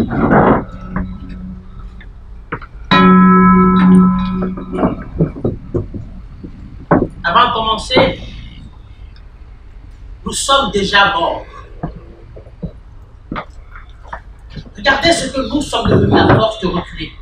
Avant de commencer, nous sommes déjà morts. Regardez ce que nous sommes devenus à force de reculer.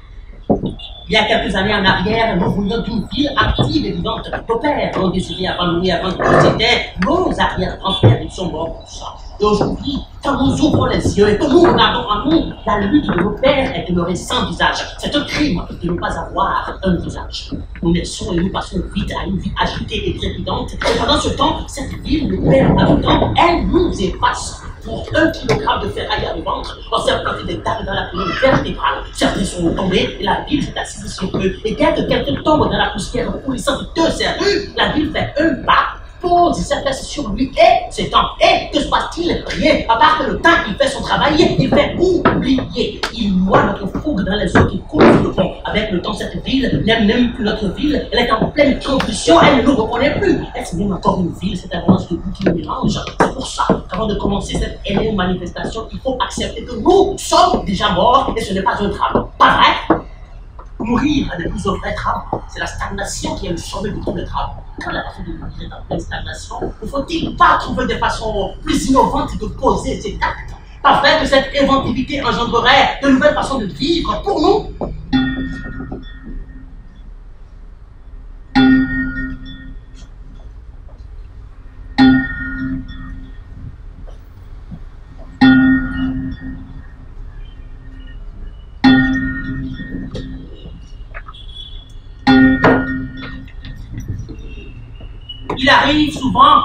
Il y a quelques années en arrière, nous voulions d'une ville active et vivante. Nos pères ont désiré avant nous et avant que nous étions nos arrière-grands-pères, ils sont morts pour ça. Et aujourd'hui, quand nous ouvrons les yeux et que nous regardons en nous, la lutte de nos pères est demeurée sans visage. C'est un crime de ne pas avoir un visage. Nous naissons et nous passons vite à une vie agitée et trépidante. Et pendant ce temps, cette ville, le père habitant, elle nous efface. Pour 1 kilogramme de ferraille à le ventre, on s'est planté des tables dans la colonne vertébrale. Certains sont tombés et la ville s'est assise sur eux. Et dès que quelqu'un tombe dans la poussière coulissante de ses rues, la ville fait un pas, pose ses fesses sur lui et s'étend. Et que se passe-t-il? Rien, à part que le temps il fait son travail, il fait oublier. Il noie notre fougue dans les eaux qui coulent sur le pont. Avec le temps, cette ville n'aime même plus notre ville. Elle est en pleine convulsion, elle ne nous reconnaît plus. Est-ce même encore une ville, cette avance de goût qui nous mélange? C'est pour ça qu'avant de commencer cette énorme manifestation, il faut accepter que nous sommes déjà morts et ce n'est pas un drame. Pas vrai? Mourir n'est plus un vrai drame. C'est la stagnation qui est le sommet de tous les drames. Quand la façon de mourir est en pleine stagnation, ne faut-il pas trouver des façons plus innovantes de poser ses actes? Pas vrai que cette inventivité engendrerait de nouvelles façons de vivre pour nous? Il arrive souvent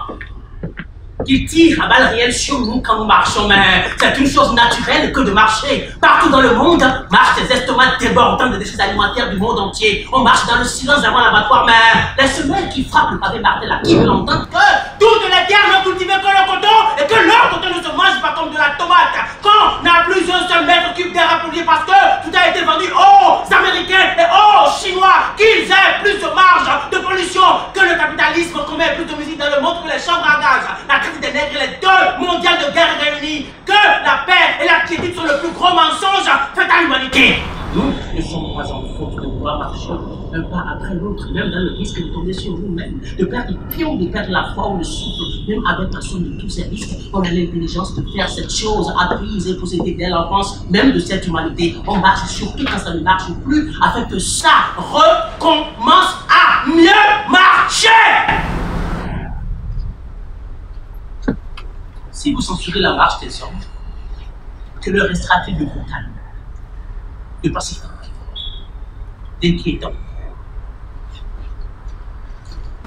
qu'ils tirent à balles réelles sur nous quand nous marchons, mais c'est une chose naturelle que de marcher. Partout dans le monde, marchent des estomacs débordants de déchets alimentaires du monde entier. On marche dans le silence avant l'abattoir, mais les semelles qui frappent le pavé martel à qui veut l'entendre que toutes les terres n'ont cultivé que le coton et que leur coton ne se mange pas comme de la tomate. Quand on n'a plus un seul mètre cube d'air à polluer parce que tout a été vendu aux Américains et aux Chinois, qu'ils aient plus de marge de pollution que le capitalisme, qu'on met plus de musique dans le monde que les chambres à gaz. La crise des nègres et les 2 mondiales de guerre réunies, que la paix et la quiétude sont le plus gros mensonge fait à l'humanité. Nous ne sommes pas en faute de vouloir marcher un pas après l'autre, même dans le risque de tomber sur nous-mêmes, de perdre le pion, de perdre la foi ou le souffle. Même avec la somme de tous ces risques, on a l'intelligence de faire cette chose apprise et possédée dès l'enfance, même de cette humanité. On marche surtout quand ça ne marche plus, afin que ça recommence à mieux marcher. Si vous censurez la marche des hommes, que leur restera-t-il de brutal, de pacifique, d'inquiétant?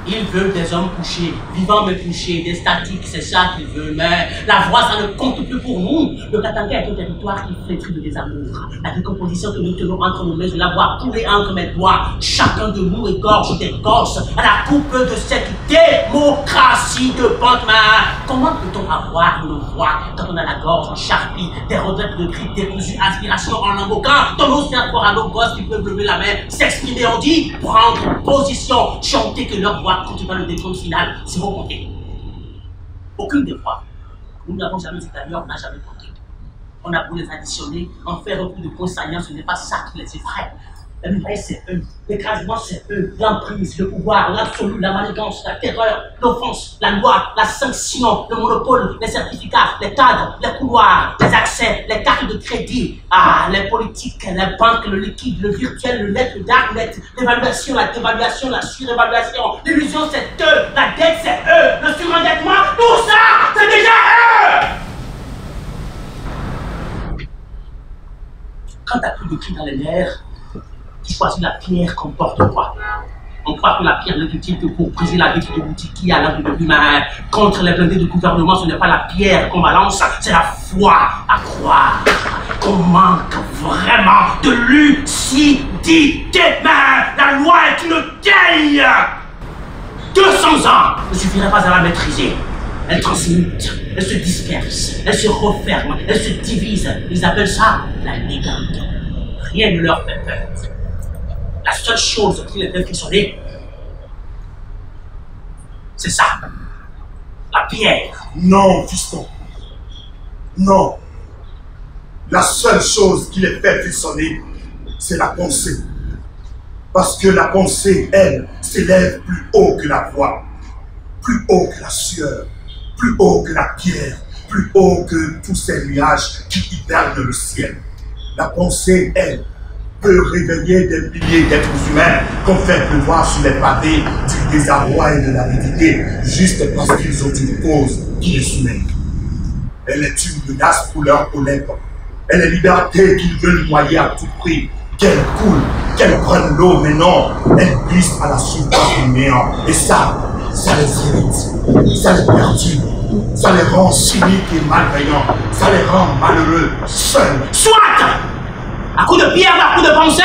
Ils veulent des hommes couchés, vivants mais couchés, des statiques, c'est ça qu'ils veulent. Mais la voix, ça ne compte plus pour nous. Le Katanga est un territoire qui flétrit de désamour. La décomposition que nous tenons entre nos mains, je la vois couler entre mes doigts. Chacun de nous égorge des gosses à la coupe de cette démocratie de Pantma. Comment peut-on avoir une voix quand on a la gorge en charpie, des regrets de cris décousus, aspiration en invoquant, on ose faire croire à nos gosses qui peuvent lever la main, s'exprimer, on dit, prendre position, chanter que leur voix quand tu vas le décompte final, c'est vos compter. Aucune des fois, nous n'avons jamais été ailleurs, on n'a jamais compté. On a beau les additionner, en faire un coup de consignant, ce n'est pas ça qui les effraie. La muraille, c'est eux. L'écrasement, c'est eux. L'emprise, le pouvoir, l'absolu, la manigance, la terreur, l'offense, la loi, la sanction, le monopole, les certificats, les cadres, les couloirs, les accès, les cartes de crédit, les politiques, les banques, le liquide, le virtuel, le net, le darknet, l'évaluation, la dévaluation, la surévaluation, l'illusion, c'est eux. La dette, c'est eux. Le surendettement, tout ça, c'est déjà eux. Quand t'as plus de cris dans les nerfs, tu choisis la pierre comme porte-voix. On croit que la pierre n'est utile que pour briser la vitre de boutique qui a l'angle de l'humain. Contre les blindés du gouvernement, ce n'est pas la pierre qu'on balance, c'est la foi à croire. Qu'on manque vraiment de lucidité. Mais la loi est une teigne. 200 ans ne suffirait pas à la maîtriser. Elle transmute, elle se disperse, elle se referme, elle se divise. Ils appellent ça la légende. Rien ne leur fait peur. La seule chose qui les fait frissonner, c'est ça. La pierre. Non, fiston. Non. La seule chose qui les fait frissonner, c'est la pensée. Parce que la pensée, elle, s'élève plus haut que la voix, plus haut que la sueur, plus haut que la pierre, plus haut que tous ces nuages qui hibernent le ciel. La pensée, elle, peut réveiller des milliers d'êtres humains qu'on fait pleuvoir sur les pavés du désarroi et de l'aridité, juste parce qu'ils ont une cause qui les soumène. Elle est une menace pour leur honnête. Elle est liberté qu'ils veulent noyer à tout prix. Qu'elle coule, qu'elle prenne l'eau, mais non, elle glisse à la surface du néant. Et ça les irrite, ça les perturbe, ça les rend cyniques et malveillants, ça les rend malheureux, seuls. Soit! À coups de pierre, à coups de pensée,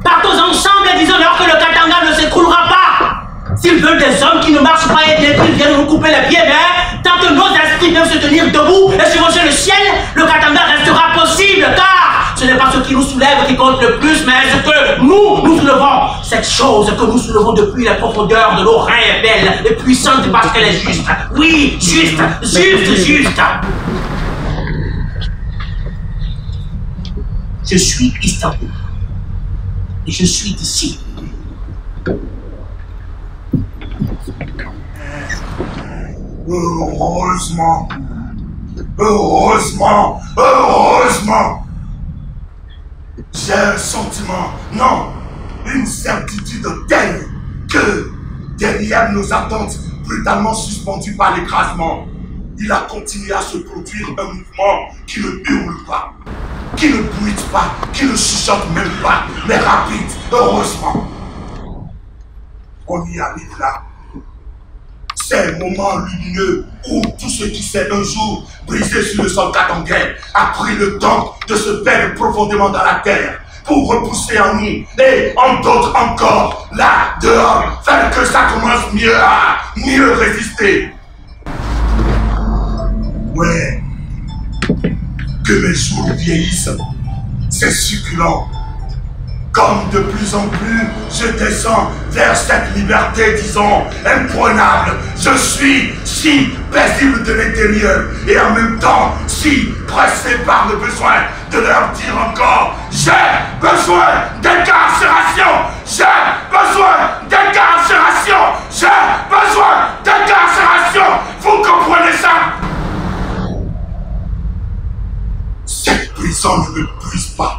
partons ensemble et disons-leur que le Katanga ne s'écroulera pas. S'ils veulent des hommes qui ne marchent pas et qu'ils viennent nous couper les pieds, mais tant que nos esprits peuvent se tenir debout et survoler le ciel, le Katanga restera possible, car ce n'est pas ce qui nous soulève qui compte le plus, mais ce que nous soulevons. Cette chose que nous soulevons depuis la profondeur de nos reins est belle et puissante parce qu'elle est juste. Oui, juste. Je suis Istanbul. Et je suis d'ici. Heureusement. J'ai un sentiment, non, une certitude telle que derrière nos attentes brutalement suspendues par l'écrasement, il a continué à se produire un mouvement qui ne hurle pas, qui ne bruite pas, qui ne chuchote même pas, mais rapide, heureusement. On y arrive là. Ces moments lumineux où tout ce qui s'est un jour brisé sur le sol katangais a pris le temps de se perdre profondément dans la terre pour repousser en nous et en d'autres encore, là, dehors, faire que ça commence mieux résister. Ouais, que mes jours vieillissent, c'est succulent. Comme de plus en plus je descends vers cette liberté, disons, imprenable, je suis si paisible de l'intérieur et en même temps si pressé par le besoin de leur dire encore: j'ai besoin d'incarcération, j'ai besoin d'incarcération, j'ai besoin d'incarcération. Vous comprenez ça? Cette prison ne me brise pas,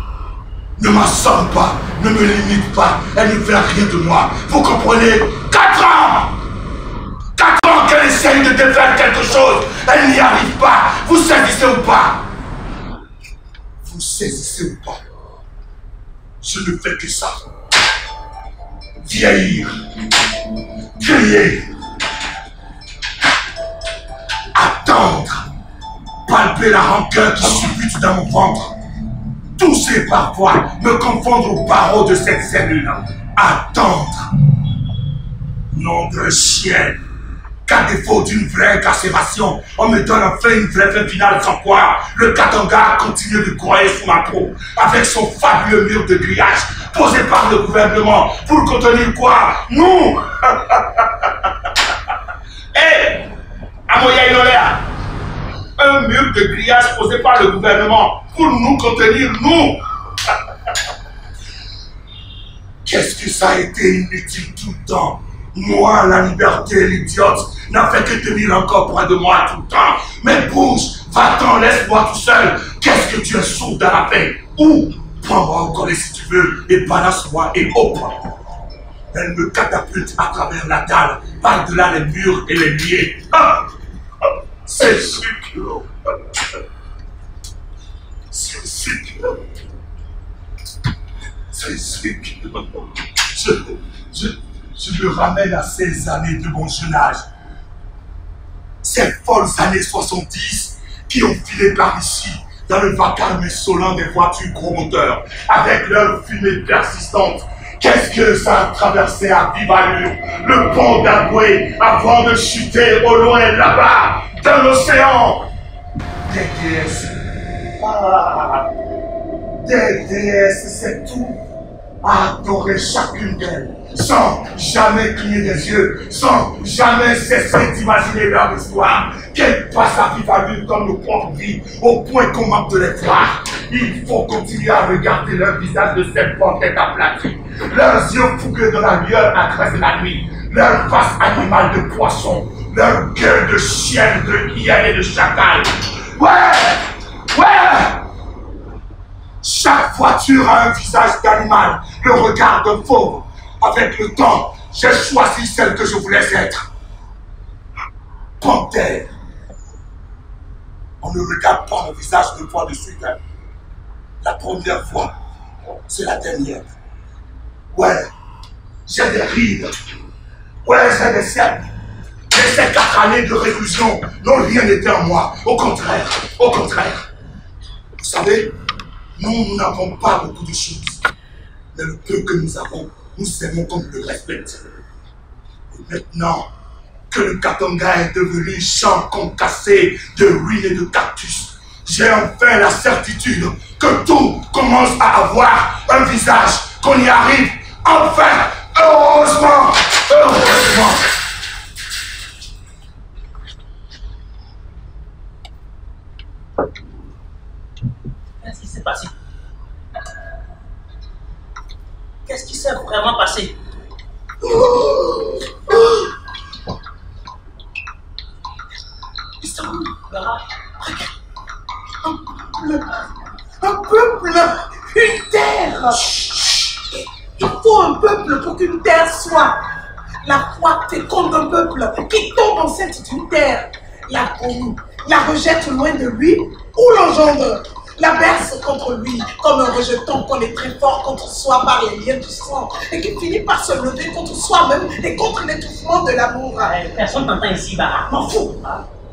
ne m'assomme pas, ne me limite pas, elle ne fait rien de moi. Vous comprenez? 4 ans! 4 ans qu'elle essaye de défaire quelque chose, elle n'y arrive pas. Vous saisissez ou pas? Vous saisissez ou pas? Je ne fais que ça. Vieillir, crier, attendre, palper la rancœur qui suppute dans mon ventre. Tousser parfois, me confondre aux barreaux de cette cellule. Attendre. Nom de chien. Qu'à défaut d'une vraie incarcération, on me donne enfin une vraie fin finale sans quoi le Katanga continue de broyer sous ma peau avec son fabuleux mur de grillage posé par le gouvernement pour contenir quoi? Nous. Hé, Amoya Inolea, un mur de grillage posé par le gouvernement pour nous contenir, nous. Qu'est-ce que ça a été inutile tout le temps? Moi, la liberté, l'idiote, n'a fait que tenir encore près de moi tout le temps. Mais bouge, va-t'en, laisse-moi tout seul. Qu'est-ce que tu es sourd dans la paix? Ou, prends-moi au collet si tu veux, et balance-moi et hop. Elle me catapulte à travers la dalle, par-delà les murs et les liés. C'est succulent. C'est succulent. C'est succulent. Je me ramène à ces années de mon jeune âge. Ces folles années 70 qui ont filé par ici, dans le vacarme insolent des voitures gros moteurs, avec leur fumée persistante. Qu'est-ce que ça a traversé à vive allure le pont d'Agoué avant de chuter au loin là-bas, dans l'océan? Des déesses. Ah, des déesses, c'est tout. adorer chacune d'elles, sans jamais cligner des yeux, sans jamais cesser d'imaginer leur histoire, qu'elles passent à vive allure comme nos propres vies, au point qu'on manque de les voir. Il faut continuer à regarder leur visage de cette portrait aplatie, leurs yeux fougueux de la lueur à travers la nuit, leur face animale de poisson, leur gueule de chienne, de hyène et de chacal. Ouais! Chaque voiture a un visage d'animal, le regard de fauve. Avec le temps, j'ai choisi celle que je voulais être. Panthère. On ne regarde pas mon visage deux fois de suite. La première fois, c'est la dernière. Ouais, j'ai des rides. Ouais, j'ai des cernes. Mais ces 4 années de réclusion n'ont rien été en moi. Au contraire. Vous savez, nous n'avons pas beaucoup de choses. Mais le peu que nous avons, nous aimons comme le respecte. Et maintenant que le Katanga est devenu champ concassé de ruines et de cactus, j'ai enfin la certitude que tout commence à avoir un visage, qu'on y arrive enfin, heureusement. Qu'est-ce qui s'est passé? Qu'est-ce qui s'est vraiment passé? Bara, un peuple, une terre. Il faut un peuple pour qu'une terre soit. La foi féconde d'un peuple qui tombe enceinte d'une terre. La gomme, la rejette loin de lui ou l'engendre. La berce contre lui comme un rejeton qu'on est très fort contre soi par les liens du sang et qui finit par se lever contre soi-même et contre l'étouffement de l'amour. Personne t'entend ici, Bara. M'en fous.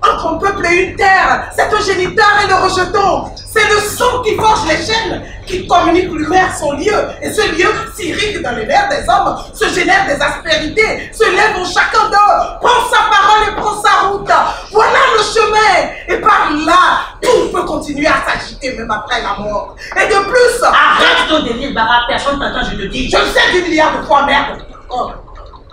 Entre un peuple et une terre, c'est un géniteur et le rejeton. C'est le sang qui forge les chaînes, qui communique l'humain à son lieu. Et ce lieu s'irrigue dans les nerfs des hommes, se génère des aspérités, se lève où chacun d'eux prend sa parole et prend sa route. Voilà le chemin. Et par là, tout peut continuer à s'agiter même après la mort. Et de plus... Arrête ton délire, Bara. Personne t'entend, je te dis. Je le sais 10 milliards de fois, merde. Oh.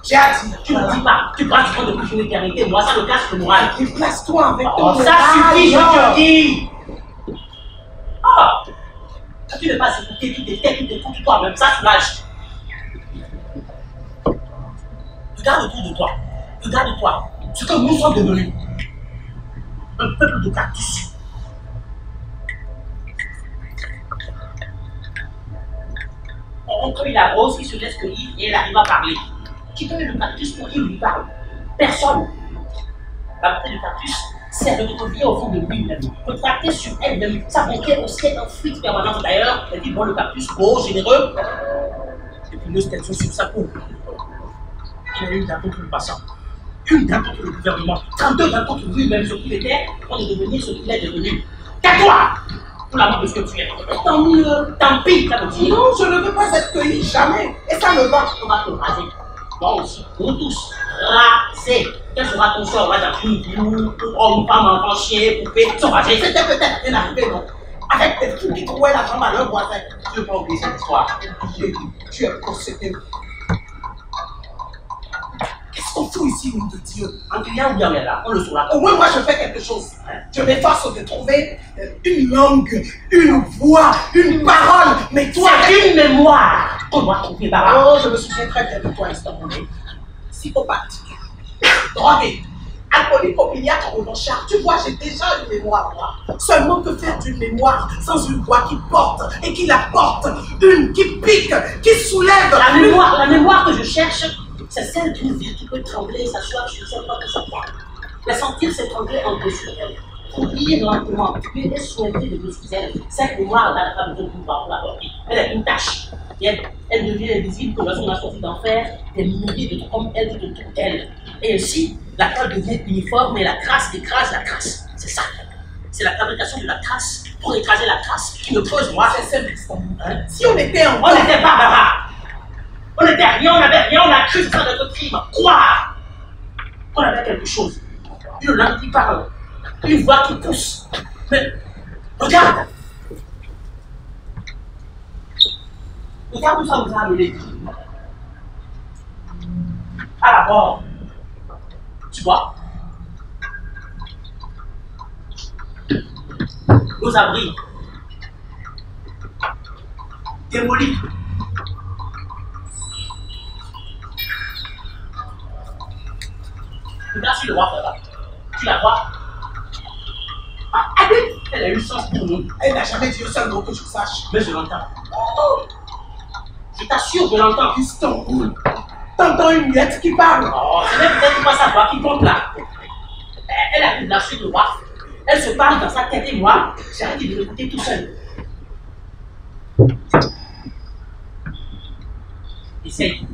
J'ai à dire. Tu ne dis pas, tu prends du temps de plus une éternité, moi ça me casse le moral. Place-toi avec ton Oh, ça suffit, je te dis. Ah, quand tu ne veux pas écouter, tu t'écoutes toi-même, ça soulage. Regarde autour de toi, regarde-toi, ce que nous sommes devenus. Un peuple de cactus. On connaît la rose qui se laisse cueillir et elle arrive à parler. Qui connaît le cactus pour qu'il lui parle? Personne. La beauté du cactus, c'est de revenir au fond de lui-même, retracter sur elle-même, sa bonté au ciel en fuite permanente. D'ailleurs, elle dit bon, le cactus, beau, généreux, et puis une statue sur sa peau. Il a une date contre le passant, une date contre le gouvernement, 32 dates contre lui-même sur qui il était, pour devenir ce qu'il est devenu. Tais-toi! Pour l'amour de ce que tu es. Tant mieux, tant pis, ça me dit. Non, je ne veux pas être cueilli, jamais. Et ça me va. On va te raser. Moi aussi, nous tous, rasés. Quel sera ton sort, là, homme, femme, enfant, chien, poupée, sont rasés. C'était peut-être bien arrivé, non? Avec des fous qui trouvaient la jambe à leur voisin. Tu ne veux pas oublier cette histoire. Tu es possédé. Qu'est-ce qu'on fout ici, nom de Dieu? En client ou bien là, on le saura. Au moins, moi, je fais quelque chose. Je m'efforce de trouver une langue, une voix, une parole. Mais toi... C'est une mémoire qu'on doit trouver, Bara. Oh, je me souviens très bien de toi, Istanbul. Psychopathe, drogué, alcoolique, opiniâtre, revanchard. Tu vois, j'ai déjà une mémoire, moi. Seulement, que faire d'une mémoire sans une voix qui porte et qui la porte, une qui pique, qui soulève. La mémoire que je cherche, c'est celle d'une vie qui peut trembler et s'asseoir sur cette porte de sa foi. La sentir s'étrangler en dessous d'elle. Oublier lentement, puis et souhaiter de dessous elle. Cette mémoire-là n'a pas besoin de pouvoir pour la porter. Elle est une tâche. Et elle devient invisible que lorsqu'on a sorti d'enfer des milliers de comme elle qui te trouvent elle. Et ainsi, la colle devient uniforme et la crasse écrase la crasse. C'est ça. C'est la fabrication de la crasse pour écraser la crasse qui me creuse moi. C'est simple, Istanbul. Si on était en... On n'était pas Bara. On n'était rien, on n'avait rien, on a cru faire notre crime. Croire qu'on avait quelque chose. Une langue qui parle, une voix qui pousse. Mais regarde, Regarde où ça vous a amené. À la mort. Tu vois? Nos abris. Démolis. Regarde sur le roi, là. Tu la vois? Ah, elle a eu le sens pour nous. Elle n'a jamais dit un seul mot que je sache. Mais je l'entends. Oh. Je t'assure, je l'entends. Istanbul. T'entends une muette qui parle. Oh, c'est même peut-être pas sa voix qui compte là. Elle a lâché le roi. Elle se parle dans sa tête et moi, j'ai arrêté de l'écouter tout seul. Essaye.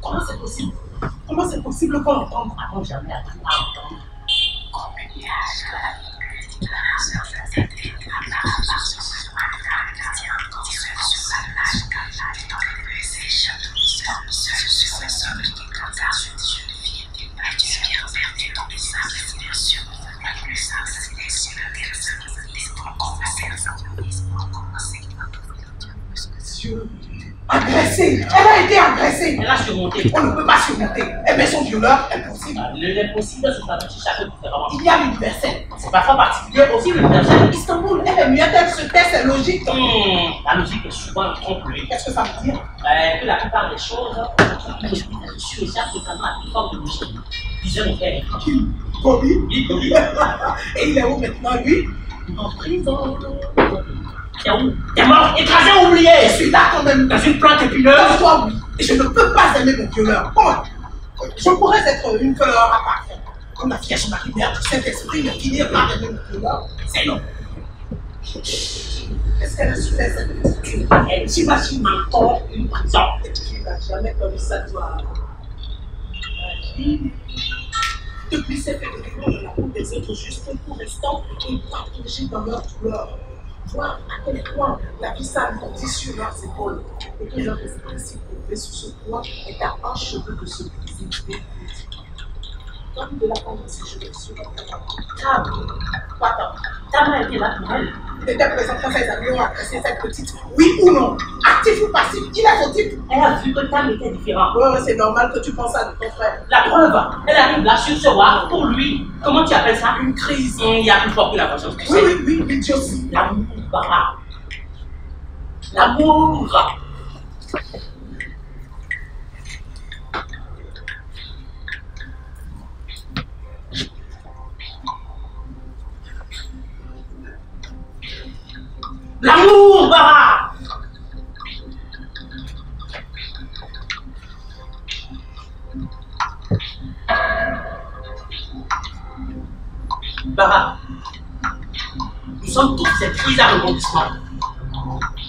Comment c'est possible? Comment c'est possible qu'on entende? Avant jamais appris à entendre. Agressée. Elle a été agressée. Elle a surmonté. On ne peut pas surmonter. Elle met son violeur, impossible. L'impossible se fabrique chacun différemment. Il y a l'universel. C'est parfois particulier aussi l'universel. Istanbul, elle est muette, elle se tait, c'est logique. La logique est souvent trompée. Qu'est-ce que ça veut dire? Que la plupart des choses, je suis aussi totalement à toute forme de logique. Disait mon frère. Qui? Bobby? Oui, Bobby. Et il est où maintenant, lui? En prison. T'es où? T'es mort, écrasé, oublié. Je suis là quand même. Dans une plante épineuse. Toi, oui. Et je ne peux pas aimer mon violeur. Comment? Je pourrais être une fleur à part. Comme la Vierge Marie Mère du Saint-Esprit, mais finir par aimer mon violeur, c'est non. Est-ce qu'elle a su faire cette question? Elle s'imagine encore une prison. Tu n'as jamais connu ça, toi. Depuis ces fédéraux de la cour des autres juste pour l'instant et partager dans leur douleur. Voir à quel point la vie sale grandit sur leurs épaules et que leur esprit si courbé sous ce poids est à un cheveu de se briser. Comme de la pensée, je me suis Ta mère était là pour elle. Il était présent quand ses amis ont agressé cette petite, oui ou non? Actif ou passif? Il est fautif. Elle a vu que Tam était différent. Ouais, c'est normal que tu penses à ton frère. La preuve, elle arrive là sur ce roi pour lui. Comment tu appelles ça? Une crise. Il y a plus fort que la conscience. Oui, l'idiotie. L'amour, Bara. L'amour. L'amour, Bara. Bara, nous sommes tous ces crises à rebondissement.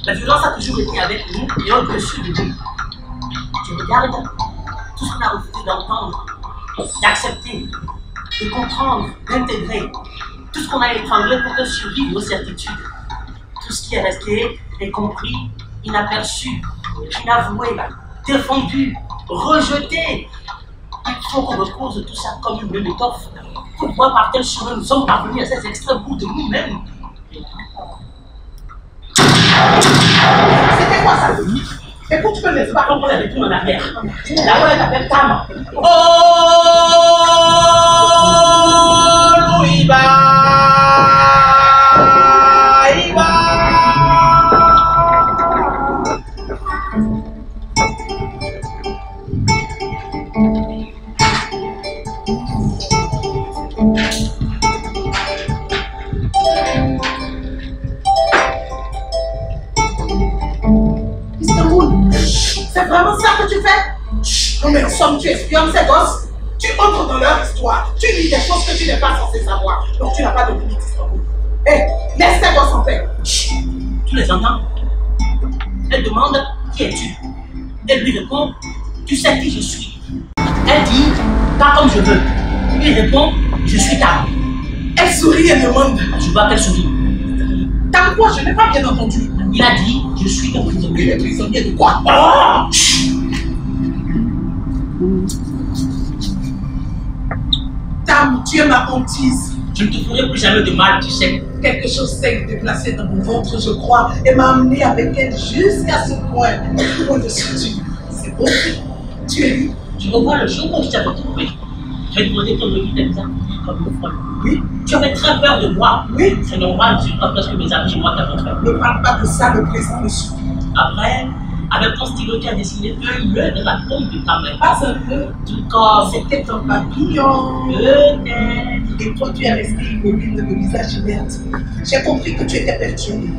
La violence a toujours été avec nous et au-dessus de nous. Tu regardes tout ce qu'on a refusé d'entendre, d'accepter, de comprendre, d'intégrer. Tout ce qu'on a étranglé pour que survivent nos certitudes. Tout ce qui est resté est compris, inaperçu, inavoué, défendu, rejeté. Il faut qu'on repose tout ça comme une étoffe pour voir par quel chemin nous sommes parvenus à ces extrêmes bouts de nous-mêmes. C'était quoi ça? Écoute, tu peux laisser pas Donc on les retourne en arrière. Là où elle t'appelle Tam. Oh, Louis-Ba, c'est vraiment ça que tu fais? Non mais en somme, tu espionnes ces gosses. Tu entres dans leur histoire. Tu lis des choses que tu n'es pas censé savoir. Donc tu n'as pas de limite, Istanbul. Hé, laisse ces gosses en paix. Tu les entends? Elle demande qui es-tu? Elle lui répond, tu sais qui je suis. Elle dit, pas comme je veux. Il répond, je suis ta. Elle sourit et demande, Je vois qu'elle sourit. t'as quoi? Je n'ai pas bien entendu. Il a dit, je suis ton prisonnier. Il est prisonnier de quoi? Oh! Tam, tu es ma hantise. Je ne te ferai plus jamais de mal, tu sais. Quelque chose s'est déplacé dans mon ventre, je crois, et m'a amené avec elle jusqu'à ce point. Au-dessus du. C'est beau. Tu es libre. Tu revois le jour où je t'avais trouvé. J'ai demandé ton avis d'examen comme une folle. Oui, Tu avais très peur de moi. oui. C'est normal, c'est pas parce que mes amis et moi t'avons fait. Ne parle pas de ça, le présent me suffit. Après, avec ton stylo, tu as dessiné un nœud dans la paume de ta main. Pas un peu. Tout comme C'était un papillon. peut-être. Et toi, tu es resté immobile, le visage inerte. J'ai compris que tu étais perturbé,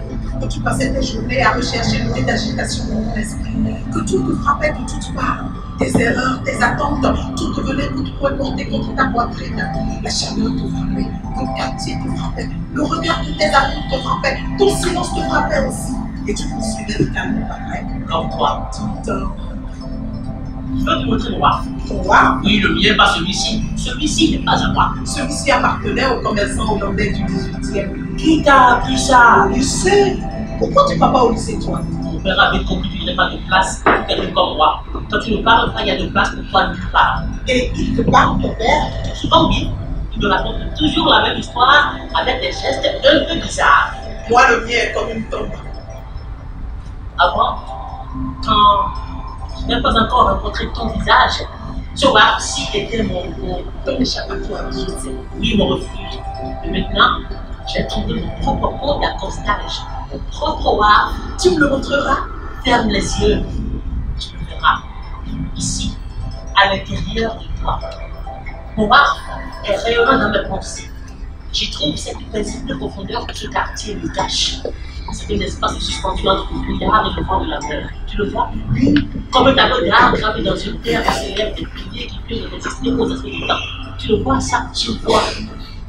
que tu passais tes journées à rechercher le nez d'agitation dans ton esprit, que tout te frappait de toutes parts. Tes erreurs, tes attentes, tout devenait coup de poing porté contre ta poitrine. La chaleur te frappait, le quartier te frappait, le regard de tes amis te frappait, ton silence te frappait aussi. Et tu poursuivais le calme pareil. Comme toi. Tout le temps. Je veux te montrer mon roi. Ton roi, Oui, le mien, pas celui-ci. Celui-ci n'est pas à moi. celui-ci appartenait aux commerçants hollandais du 18e. Qui t'a appris ça? Au lycée. Pourquoi tu ne vas pas au lycée, toi? Mon père avait compris qu'il n'y avait pas de place pour quelqu'un comme moi. Quand tu ne parles pas, il y a de place pour toi nulle part. Et il te parle, ton père? Souvent, oui, il me raconte toujours la même histoire avec des gestes un peu bizarres. Moi, le mien est comme une tombe. Avant, quand je n'ai pas encore rencontré ton visage, ce roi-ci était Ton échappatoire, je sais. oui, mon refuge. Mais maintenant, j'ai trouvé mon propre compte d'accostage. Mon propre roi. Tu me le montreras? Ferme les yeux. Tu le verras. Ici, à l'intérieur de toi. Mon roi est rayonnant dans mes pensées. J'y trouve cette paisible profondeur que ce quartier me cache. C'est un espace suspendu entre le brouillard et le vent de la mer. Tu le vois? Oui. Comme un tableau d'art gravé dans une terre où s'élèvent des piliers qui peuvent résister aux aspects du temps. Tu le vois, ça? Tu le vois.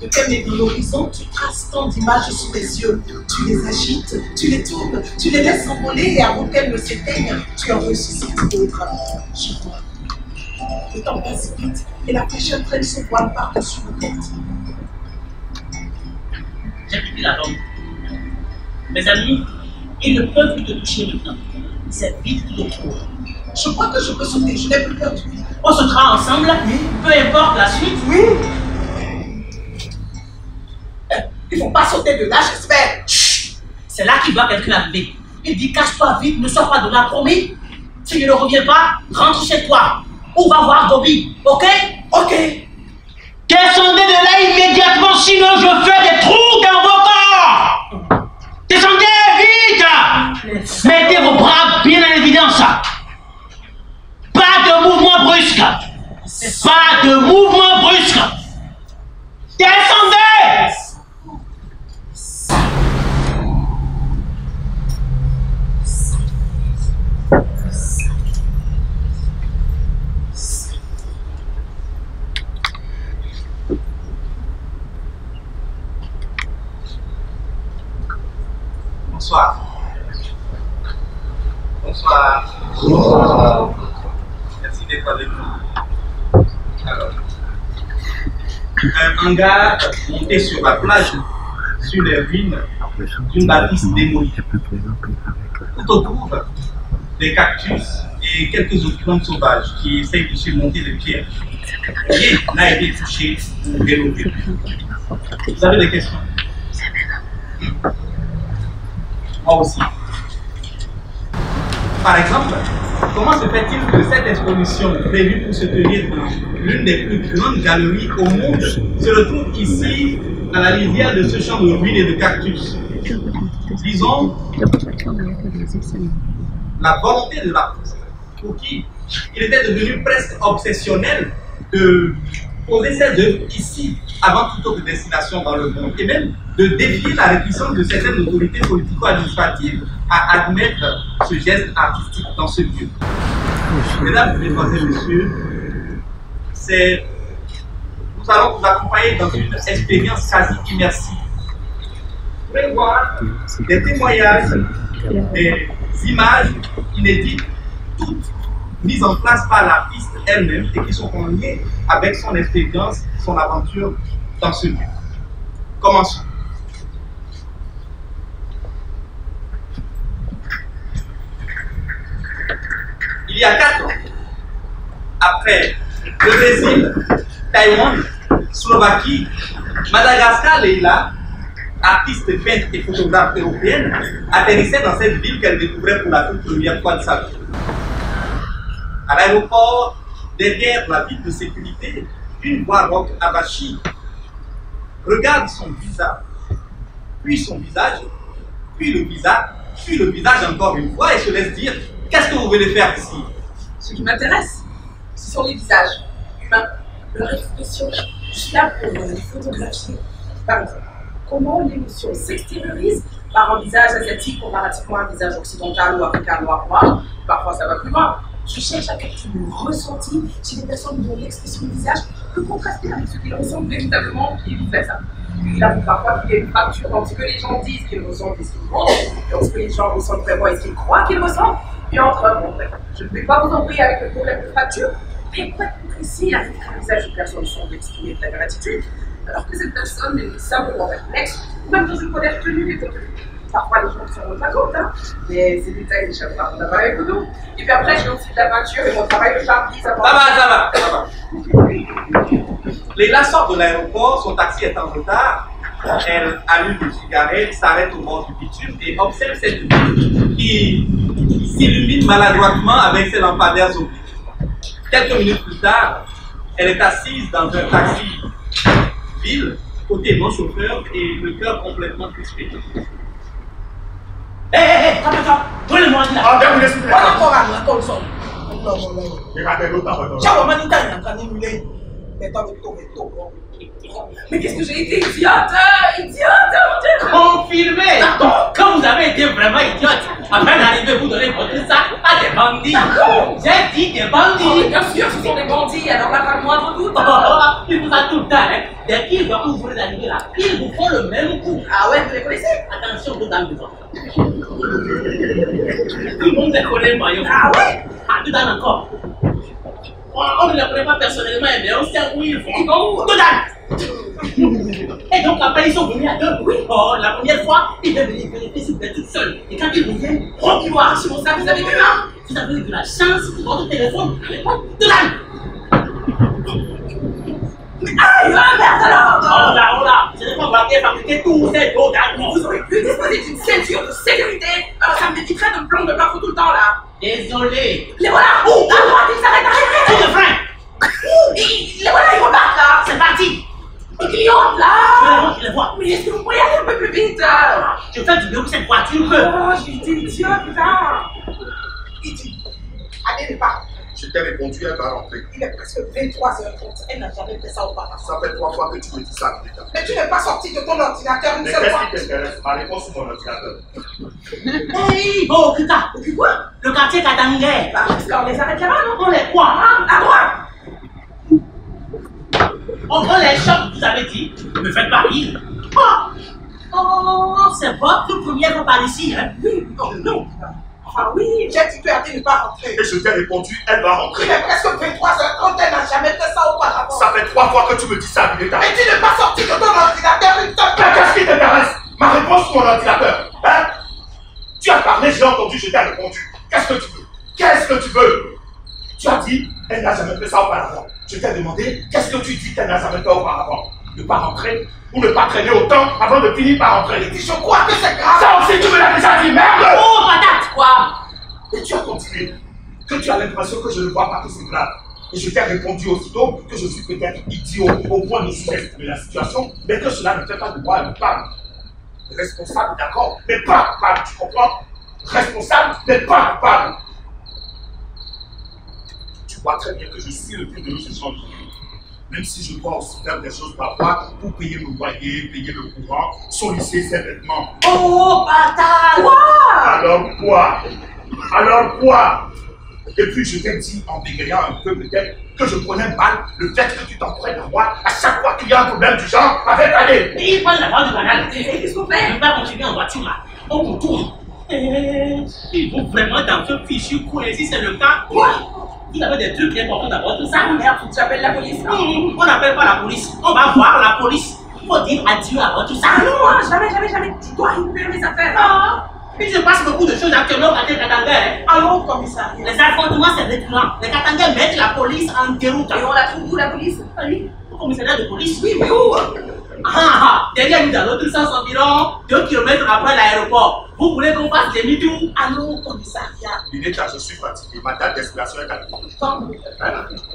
De tes dans l'horizon, tu traces tant d'images sous tes yeux. Tu les agites, tu les tournes, tu les laisses s'envoler et avant qu'elles ne s'éteignent, tu en ressuscites d'autres. Je vois. Le temps passe vite et la fraîcheur traîne son voile par-dessus nos têtes. J'ai quitté la tombe. Mes amis, ils ne peuvent plus te toucher maintenant. C'est vite tout autour. Je crois que je peux sauter, je n'ai plus peur du vide. On sautera ensemble, peu importe la suite. Oui. Il ne faut pas sauter de là, j'espère. Chut. C'est là qu'il voit quelqu'un arriver. Il dit cache-toi vite, ne sors pas de là, promis. Si je ne reviens pas, rentre chez toi. Ou va voir Bobby, ok? Ok. Descendez de là immédiatement, sinon je fais des trous dans vos corps. Descendez vite. Mettez vos bras bien en évidence. Pas de mouvement brusque. Pas de mouvement brusque. Descendez. Bonsoir. Bonsoir. Bonsoir. Merci d'être avec nous. Alors, un hangar monté sur la plage, sur les ruines d'une bâtisse démolie. Tout autour, des cactus et quelques autres plantes sauvages qui essayent de surmonter les pierres. Rien n'a été touché ou rénové. Vous avez des questions? Moi aussi. Par exemple, comment se fait-il que cette exposition prévue pour se tenir dans l'une des plus grandes galeries au monde se retrouve ici, à la lisière de ce champ de ruines et de cactus? Disons, la volonté de l'artiste, pour qui il était devenu presque obsessionnel de poser ses œuvres ici, avant toute autre destination dans le monde, et même de défier la réticence de certaines autorités politico-administratives à admettre ce geste artistique dans ce lieu. Mesdames, Mesdemoiselles, Messieurs, nous allons vous accompagner dans une expérience quasi immersive. Vous pourrez voir des témoignages, des images inédites, toutes mises en place par l'artiste elle-même et qui sont en lien avec son expérience, son aventure dans ce lieu. Commençons. Il y a 4 ans, après le Brésil, Taïwan, Slovaquie, Madagascar, Leila, artiste peintre et photographe européenne, atterrissait dans cette ville qu'elle découvrait pour la toute première fois de sa vie. À l'aéroport, derrière la vitre de sécurité, une voix rock Abachi regarde son visage, puis son visage, puis le visage encore une fois et se laisse dire « Qu'est-ce que vous venez faire ici ?» Ce qui m'intéresse, ce sont les visages humains, leur expression. Je suis là pour les photographier. Par exemple, comment l'émotion s'extériorise par un visage asiatique comparativement à un visage occidental ou africain noir. Parfois, ça va plus loin. Je cherche à capturer le ressenti chez des personnes dont l'expression du visage peut contraster avec ce qu'ils ressentent véritablement et vice-versa. Il arrive parfois qu'il y ait une fracture entre ce que les gens disent qu'ils ressentent et ce qu'ils pensent, et entre ce que les gens ressentent vraiment et ce qu'ils croient qu'ils ressentent, et entre je ne vais pas vous embrouiller avec le problème de fracture, mais pour être plus précis, il arrive qu'un visage de personne semble exprimer de la gratitude, alors que cette personne est simplement perplexe, ou même dans une colère tenue et contenue. Parfois, les gens se rendent pas compte, mais ces détails n'échappent pas à mon appareil photo. Et puis après, j'ai aussi de la peinture et mon travail de charpie, ça va. Ça va. Leila sort de l'aéroport, son taxi est en retard. Elle allume une cigarette, s'arrête au bord du bitume et observe cette ville qui s'illumine maladroitement avec ses lampadaires obliques. Quelques minutes plus tard, elle est assise dans un taxi ville, côté non-chauffeur et le cœur complètement crispé. Calme-toi, donne-le-moi là. Ah, bien, vous laissez. Voilà encore un comme ça. Non. Regardez l'autre. Ciao, Manita, il est en train d'émuler. Mais t'as le taux. Mais qu'est-ce que j'ai été idiote, mon Dieu! Confirmé. Quand vous avez été vraiment idiote, après d'arriver vous donner votre sac à des bandits. J'ai dit des Oh, mais bandits. bien sûr, ce sont des bandits, alors là, pas le moindre doute. Il vous a tout le temps, hein. Dès qu'ils vont ouvrir la nuit là, ils vous font le même coup. Ah ouais, vous les connaissez? Attention, vous dames devant. Tout le monde les connaît, Mayo. Ah ouais? Ah, tout dans encore. On ne les connaît pas personnellement, mais on sait où ils vont. Tout dans. Et donc après ils sont venus à 2. Oui. Oh, la première fois, ils devaient venir vérifier si vous êtes toute seule. Et quand ils reviennent, reculoir sur mon sac, vous avez vu là? Vous avez eu de la chance pour votre téléphone. Tout dans. Aïe, merde alors! Oh là, je n'ai pas voulu fabriquer tous ces dos d'argent. Vous auriez pu disposer d'une ceinture de sécurité, alors ça m'éviterait de me prendre de plafond tout le temps là. Désolé. Les voilà! À droite, ils s'arrêtent, Tout arrêtez! le frein. Les voilà, ils repartent là! C'est parti. Ils clignotent Je là! les vois. Mais est-ce que vous pourriez aller un peu plus vite? Je fais du mieux que cette voiture. Oh, j'ai été idiote, putain! Il dit, allez, ne pas. Je t'ai répondu, elle va rentrer. Il est presque 23h30. Elle n'a jamais fait ça auparavant. Ça fait 3 fois que tu me dis ça, Greta. Mais tu n'es pas sorti de ton ordinateur une Mais seule fois. qu'est-ce qui t'intéresse? Ma réponse sur mon ordinateur. Hey, oh, Kuta. Et puis quoi? Le quartier Katangé. Bah, parce qu'on les arrête là-bas, non? On les croit, hein? À droite! On prend les chocs, vous avez dit. Ne me faites pas rire. Oh, c'est votre première fois par ici, hein? Oui, non. Enfin oui, j'ai dit, tu as dit ne pas rentrer. Et je t'ai répondu, elle va rentrer. Il est presque 23h30, elle n'a jamais fait ça auparavant. Ça fait 3 fois que tu me dis ça, Greta. Mais tu n'es pas sorti de ton ordinateur une seule Mais fois. qu'est-ce qui t'intéresse? Ma réponse sur mon ordinateur, hein? Tu as parlé, j'ai entendu, je t'ai répondu. Qu'est-ce que tu veux? Qu'est-ce que tu veux? Tu as dit, elle n'a jamais fait ça auparavant. Je t'ai demandé, qu'est-ce que tu dis qu'elle n'a jamais fait auparavant? Ne pas rentrer ou ne pas traîner autant avant de finir par rentrer? Il dit, je crois que c'est grave. Ça aussi, tu me l'as déjà dit, merde! Oh, patate, quoi? Et tu as continué. Que tu as l'impression que je ne vois pas que c'est grave. Et je t'ai répondu aussitôt que je suis peut-être idiot au point de sous-estimer la situation, mais que cela ne fait pas de moi un coupable. Responsable, d'accord, mais pas coupable, tu comprends? Responsable, mais pas coupable. Tu vois très bien que je suis le plus de ce genre de vie. Même si je dois aussi faire des choses parfois pour payer le loyer, payer le courant, solisser ses vêtements. Oh, patate! Quoi? Alors quoi? Alors quoi? Et puis je t'ai dit en bégayant un peu peut-être que je prenais mal le fait que tu t'en prennes à moi à chaque fois qu'il y a un problème du genre avec aller. Et il prend la voie du canal. Et qu'est-ce qu'on On ne fait? peut pas continuer en voiture là. On contourne. Il faut vraiment dans ce fichu coin, si c'est le cas. Il avait des trucs importants d'abord, tout ça. Merde, tu appelles la police. On n'appelle pas la police. On va voir la police. Il faut dire adieu avant tout ça. Ah non, jamais. Tu dois récupérer mes affaires. Il se passe beaucoup de choses actuellement au quartier Katanga. Allons au commissariat. Les affrontements, c'est récurrent. Les Katangais mettent la police en déroute. Et on la trouve où, la police? Oui, au commissariat de police. Oui, mais où? Derrière nous, dans l'autre sens, environ 2 km après l'aéroport. Vous voulez qu'on fasse des demi-tours? Allons au commissariat. Linetta, je suis fatigué. Ma date d'expiration est arrivée. Quand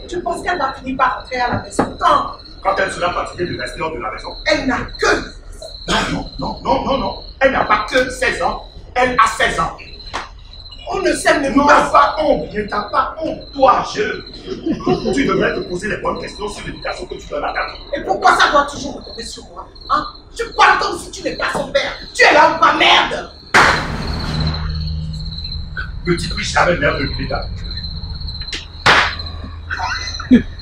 tu penses qu'elle va finir par rentrer à la maison? Quand elle sera fatiguée de rester hors de la maison. Elle n'a que... Non. Elle n'a pas que 16 ans. Elle a 16 ans. On ne s'aime même Non, pas. pas honte. Ne t'as pas honte. Toi, tu devrais te poser les bonnes questions sur l'éducation que tu donnes à ta fille. Et pourquoi ça doit toujours retomber sur moi? Hein? Tu parles comme si tu n'es pas son père. Tu es là ou pas, merde? Ne dis plus jamais merde de Linetta.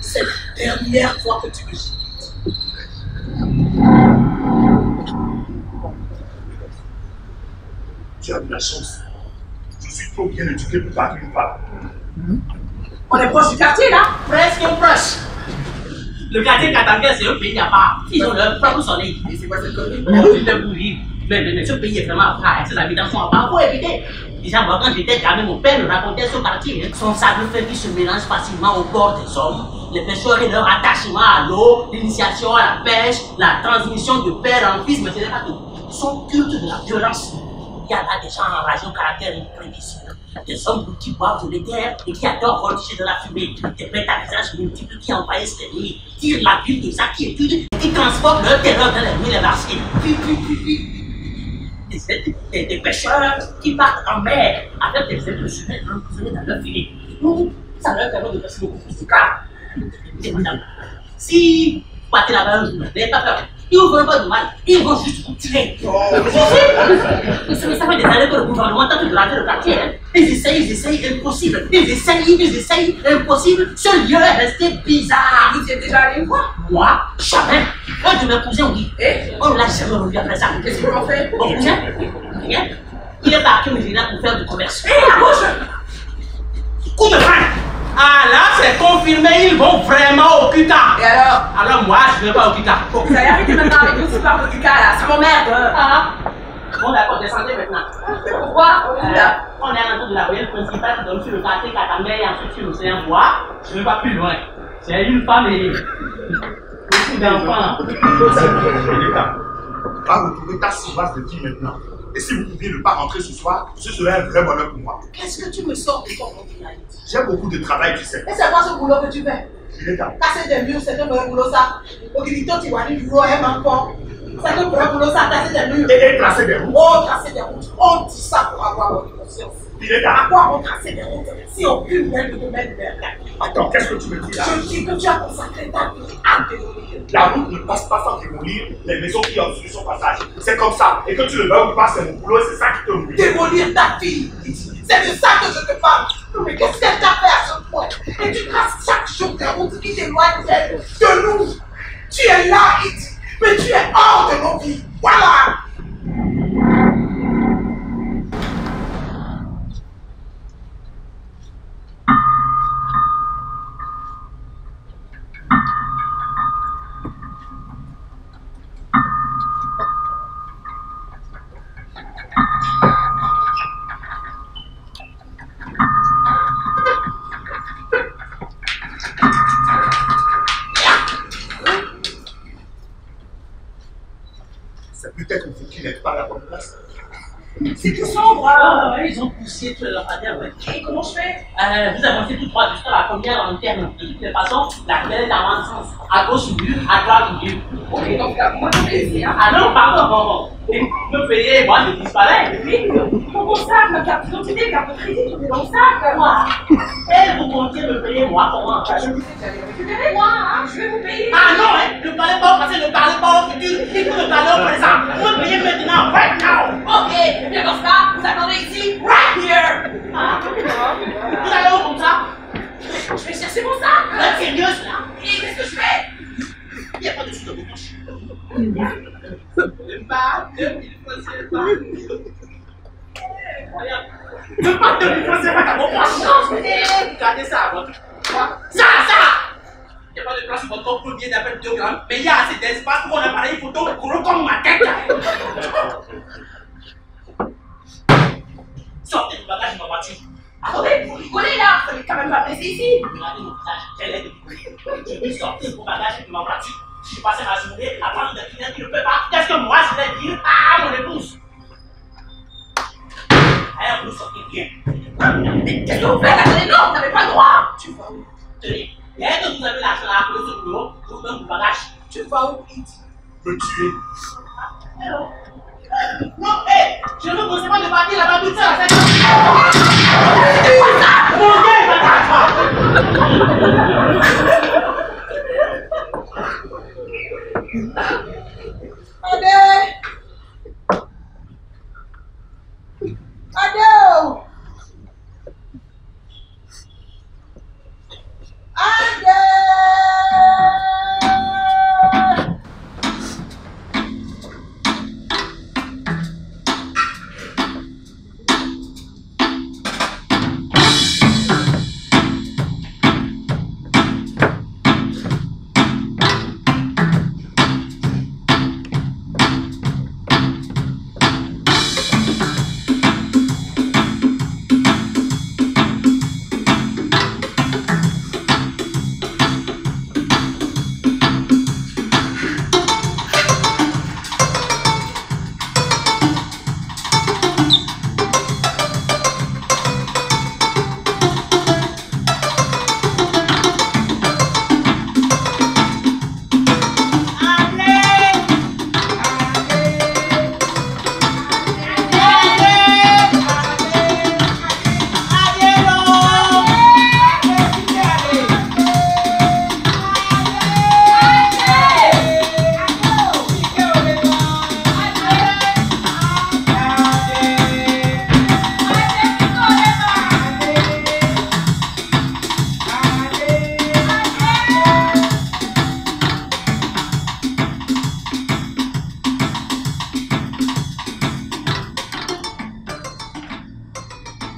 C'est la dernière fois que tu me gites. Tu as de la chance. Je suis trop bien éduqué pour battre une femme. On est proche du quartier, là. Presque proche. Le quartier Katanga, c'est un pays à part. Ils ont leur propre soleil. Et c'est quoi cette connerie? Mais ce pays est vraiment à part. Ses habitants sont à part. Faut éviter. Déjà, moi, quand j'étais gamin, mon père me racontait ce quartier. Son sable fait qui se mélange facilement au bord des hommes. Les pêcheurs et leur attachement à l'eau, l'initiation à la pêche, la transmission de père en fils, mais ce n'est pas tout. Ils sont cultes de la violence. Il y a là des gens enragés au caractère imprévisible. Des hommes qui boivent de l'éther et qui adorent voltiger de la fumée. Des bêtes à visage multiples qui envahissent les nuits, tirent la ville des inquiétudes et qui transportent leur terreur dans les nuits les marchés. Des pêcheurs qui partent en mer avec des êtres humains emprisonnés dans leur filet. Ça leur permet de passer beaucoup plus de cas. Si vous partez là-bas un jour, n'ayez pas peur. Ils ne vous feront pas de mal, ils vont juste vous tuer. Ça fait des années que le gouvernement tente de rater le quartier. Hein. Ils essayent, impossible. Ils essayent, impossible. Ce lieu est resté bizarre. Vous y êtes déjà allé une fois? Moi, jamais. Un de mes cousins, oui. Et on ne l'a jamais revu après ça. qu'est-ce qu'on en fait? Mon cousin, rien. Il est parti au Nigeria pour faire du commerce. Et à gauche? Coup de frein. Ah là, c'est confirmé, ils vont vraiment au Kuta. Et alors? Alors moi, je ne vais pas au Kuta. Vous allez arrêter maintenant avec vos histoires de Kuka, là. Ça m'emmerde. Bon, d'accord, descendez maintenant. Mais pourquoi? On est à l'entour de la ruelle principale qui donne sur le quartier Katanga et ensuite sur l'océan Bois. Je ne vais pas plus loin. C'est une femme et beaucoup d'enfants. Va retrouver ta sauvasse de qui maintenant? Et si vous pouviez ne pas rentrer ce soir, ce serait un vrai bonheur pour moi. Qu'est-ce que tu me sors de ton originalité? J'ai beaucoup de travail, tu sais. Et c'est quoi ce boulot que tu fais? Linetta, Casser des murs, c'est un vrai boulot ça. Au Guilito, tu vois, du boulot, aime encore. C'est un vrai boulot ça, casser des murs. et tracer des routes. Oh, tracer des routes. On dit ça pour avoir votre conscience. Linetta, À quoi on tracer des routes si aucune règle ne met vers là? attends, qu'est-ce que tu me dis là? Je dis que tu as consacré ta vie à démolir. La route ne passe pas sans démolir les maisons qui ont sur son passage. C'est comme ça. Et que tu le veuilles ou pas, c'est mon boulot et c'est ça qui te nourrit. Démolir ta fille. C'est de ça que je te parle. Mais qu'est-ce qu'elle t'a fait à ce point? Et tu traces chaque jour des routes qui t'éloignent de nous. Tu es là, It, mais tu es hors de nos vies. Voilà. C'est peut-être vous qui n'êtes pas à la bonne place. C'est tout sombre. Ils ont poussé tout leur affaire. Et comment je fais? Vous avancez tout droit jusqu'à la première lanterne. De toutes les façons, la ruelle est en sens. À gauche du mur, à droite du mur. Ok, donc moi je vais ici. Hein. Ah non, pardon. Et vous me payez, moi je disparais. Oui, mon sac, ma carte d'identité, carte de crédit, tout est dans le sac. Moi. Et vous comptiez me payer, moi, comment? Je me disais que j'allais récupérer, moi. Hein. Je vais vous payer. Ah non, hein, ne parlez pas au passé, ne parlez pas au futur. Il faut me parler au présent. Vous me payez maintenant, right now. Ok, et bien dans ce cas, vous attendez ici, right here. Ah, vous allez où comme ça? Je vais chercher mon sac. Vous êtes sérieuse là? Et qu'est-ce que je fais? Il n'y a pas de suite de vos poches. Pas 2000 francs, c'est pas. incroyable. Même pas 2000 francs, c'est pas ta poche. Regardez ça, votre. Ça! Il n'y a pas de place sur votre compte pour bien d'appel 2 grammes, mais il y a assez d'espace pour un appareil photo gros comme ma tête. Sortez le bagage de ma voiture. Attendez, vous rigolez là, vous n'êtes quand même pas blessé ici. Regardez mon visage, quel est de rigoler. Je vais sortir mon bagage de ma voiture. Je suis passé ma journée à prendre des clients qui ne peuvent pas. Qu'est-ce que moi je vais dire à mon épouse? Alors vous sortez bien. Mais qu'est-ce que vous faites? Attendez, non, vous n'avez pas le droit. Tu vas où? Tenez, dès que vous avez l'argent à appeler sur le bureau, vous donne vos bagages. Tu vas où, Pete? Me tuer. Hello. Non, hé, je ne vous conseille pas de partir là-bas toute seule. Mon Dieu, il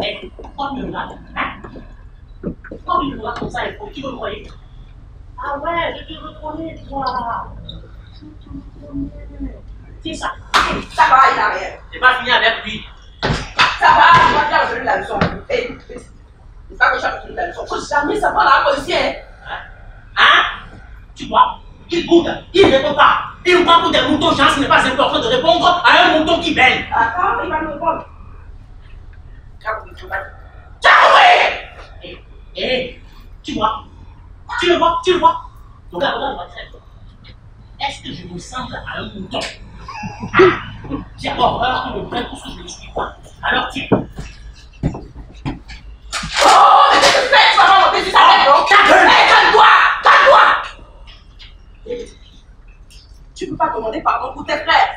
Hey, pourquoi tu me regardes? Hein? Pourquoi tu me regardes comme ça? Qui me croyait? Ah ouais, je te reconnais, toi. Je te reconnais. C'est ça. Ça va, il n'a rien. J'ai pas fini avec lui. Ça va, tu vas bien retenu la leçon. Hé, c'est pas que tu as retenu la leçon. Faut jamais savoir la policier. Hein? Tu vois? Il boude, il ne répond pas. Il prend pour des moutons, chance n'est pas important de répondre à un mouton qui bêle. Attends, il va nous répondre. Eh, tu vois? Tu le vois? Tu le vois? Regarde, regarde, très bien. Est-ce que je ressemble à un mouton? J'ai horreur que le vrai coup je ne suis pas. Alors tiens. Oh, mais qu'est-ce que tu fais? Tu vas pas monter sur sa tête, non? Calme-toi! Calme-toi! Tu ne peux pas demander pardon pour tes frères.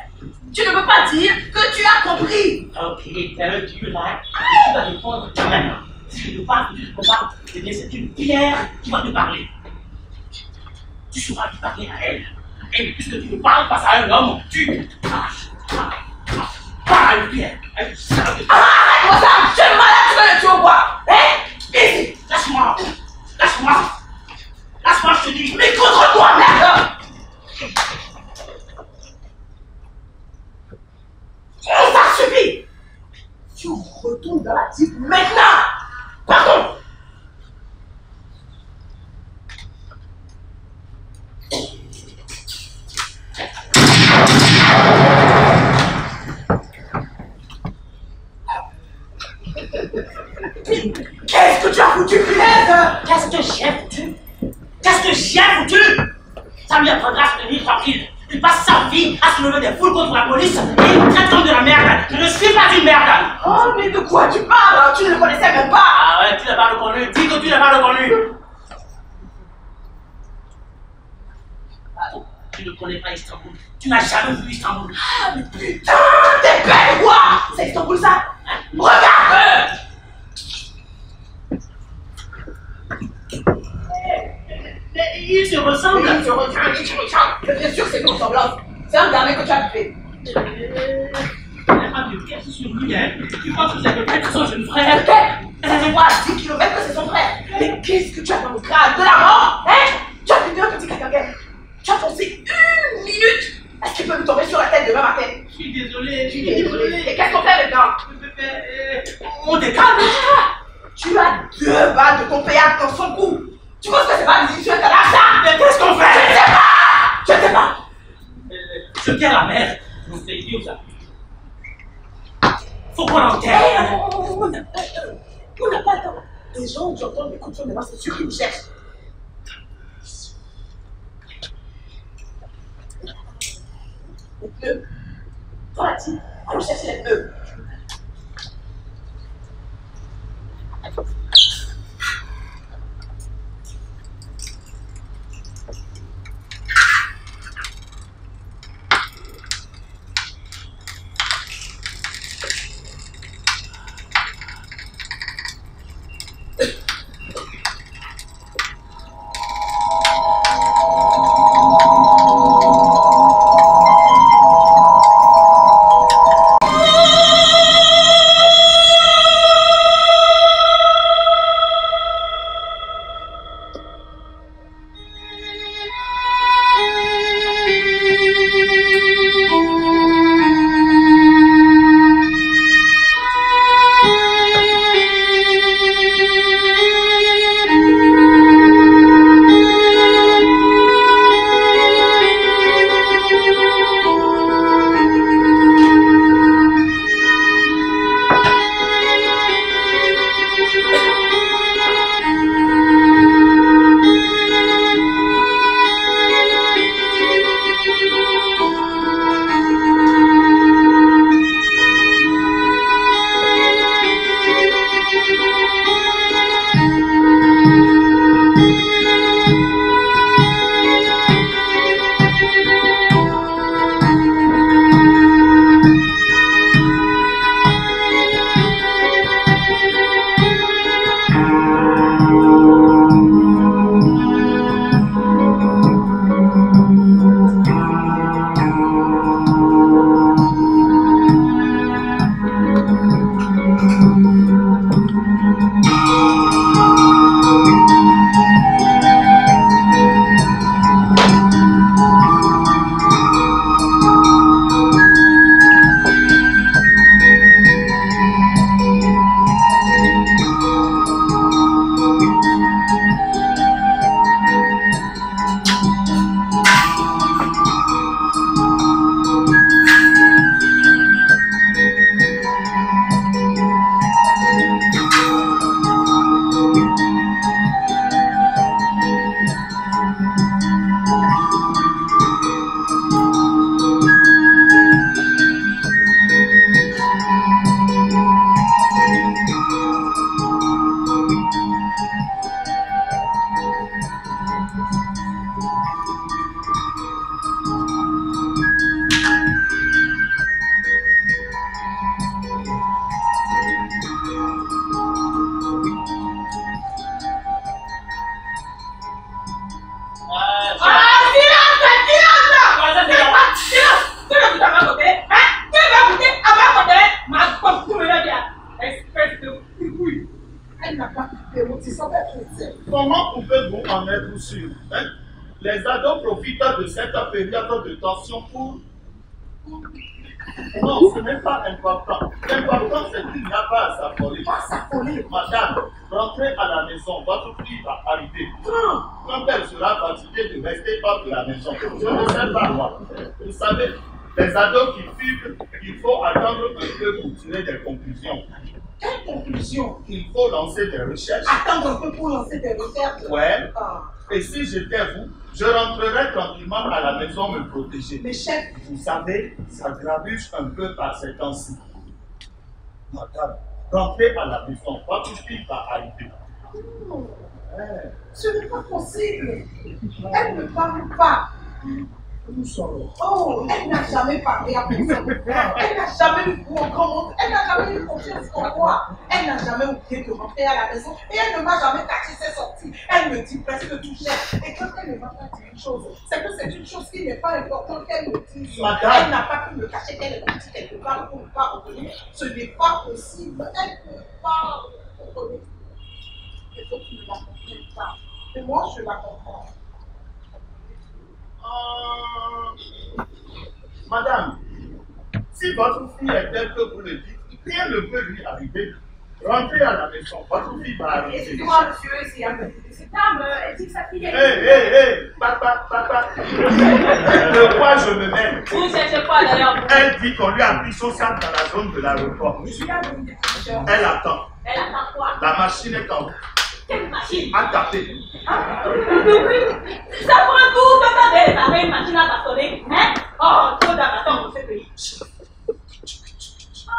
Tu ne peux pas dire que tu as compris. Ok, fais-le Dieu là. Tu vas répondre maintenant. Si je ne parle, tu ne peux pas. Eh bien, c'est une pierre qui va te parler. Tu sauras te parler à elle. Et puisque tu ne parles pas à un homme, tu parles à une pierre. Arrête-moi ça! Je suis malade, tu veux le tuer ou quoi? Hein? Ici! Lâche-moi! Lâche-moi! Lâche-moi, je te dis! Mais contre-toi, merde! Ça suffit! Tu retournes dans la type maintenant! Pardon! Qu'est-ce que tu as foutu, punaise? Qu'est-ce que j'ai foutu? Qu'est-ce que j'ai foutu? Ça lui apprendra à se tenir tranquille. Il passe sa vie à se lever des foules contre la police et il me traite comme de la merde. Je ne suis pas une merde. Oh, mais de quoi tu parles? Tu ne le connaissais même pas. Ah ouais, tu l'as pas reconnu. Dis que tu l'as pas reconnu. Pardon, tu ne connais pas Istanbul. Tu n'as jamais vu Istanbul. Ah, mais putain, t'es belle, quoi? C'est Istanbul, ça? Regarde! Mais il se ressemble. Il se ressemble. Bien sûr que c'est une ressemblance. C'est un dernier que tu as fait. Il n'y a pas de caisse sur lui, hein. Tu penses que c'est peut-être son jeune frère? C'est moi à 10 km que c'est son frère. Mais qu'est-ce que tu as dans le crâne? De la mort? Hein? Tu as buté un petit cacahuète. Tu as foncé 1 minute. Est-ce qu'il peut me tomber sur la tête demain matin? Je suis désolé. Je suis désolé. Et qu'est-ce qu'on fait maintenant? On décale. Tu as 2 balles de ton péage dans son cou. Tu penses que c'est pas des issues de ça? Mais qu'est-ce qu'on fait? Je ne sais pas. Je ne sais pas. Je tiens la mer. C'est idiot ça. Faut qu'on l'enterre. On n'a pas le temps. Les gens qui entendent les coups de feu, maintenant, c'est sûr qu'ils nous cherchent. Les pneus. Dans la team, on nous chercher les pneus. Comment pouvez-vous en être sûr, hein? Les ados profitent de cette période de tension pour... Non, ce n'est pas important. L'important, c'est qu'il n'y a pas à s'affoler. Pas s'affoler. Madame, rentrez à la maison. Votre fille va arriver. Quand elle sera fatiguée de rester hors de la maison, je ne sais pas moi. Vous savez, les ados qui vivent, il faut attendre un peu pour tirer des conclusions. Quelle conclusion? Il faut lancer des recherches. Attendre un peu pour lancer des recherches. Ouais. Ah. Et si j'étais vous, je rentrerais tranquillement à la maison me protéger. Mais chef, Vous savez, ça grabuche un peu par ces temps-ci. Madame, rentrez à la maison. Votre fille va arriver. ce n'est pas possible. Elle ne parle pas. Oh, elle n'a jamais parlé à personne. Elle n'a jamais eu pour grand monde. Elle n'a jamais eu confiance en moi. Elle n'a jamais oublié de rentrer à la maison et elle ne m'a jamais caché ses sorties. Elle me dit presque tout cher. Et quand elle ne m'a pas dit une chose, c'est que c'est une chose qui n'est pas importante qu'elle me dise. Madame. Elle n'a pas pu me cacher qu'elle est partie quelque part pour ne pas revenir. Ce n'est pas possible. Elle ne peut pas revenir. Il faut qu'il ne la comprenne pas. Et moi, je la comprends. Madame, si votre fille est telle que vous le dites, rien ne peut lui arriver. Rentrez à la maison, votre fille va arriver. Excusez-moi, monsieur, c'est un peu de cette dame. Elle dit que sa fille est... Hé, papa. De quoi je me mets? Vous cherchez quoi d'ailleurs? Elle dit qu'on lui a pris son sac dans la zone de l'aéroport. Je suis là, vous me dites. Elle attend. Elle attend quoi? La machine est en route. Quelle machine? À taper. Oui. Ça prend tout le temps de réparer une machine à bâtonner. Hein? Oh, trop d'amateurs dans ce pays. Ah,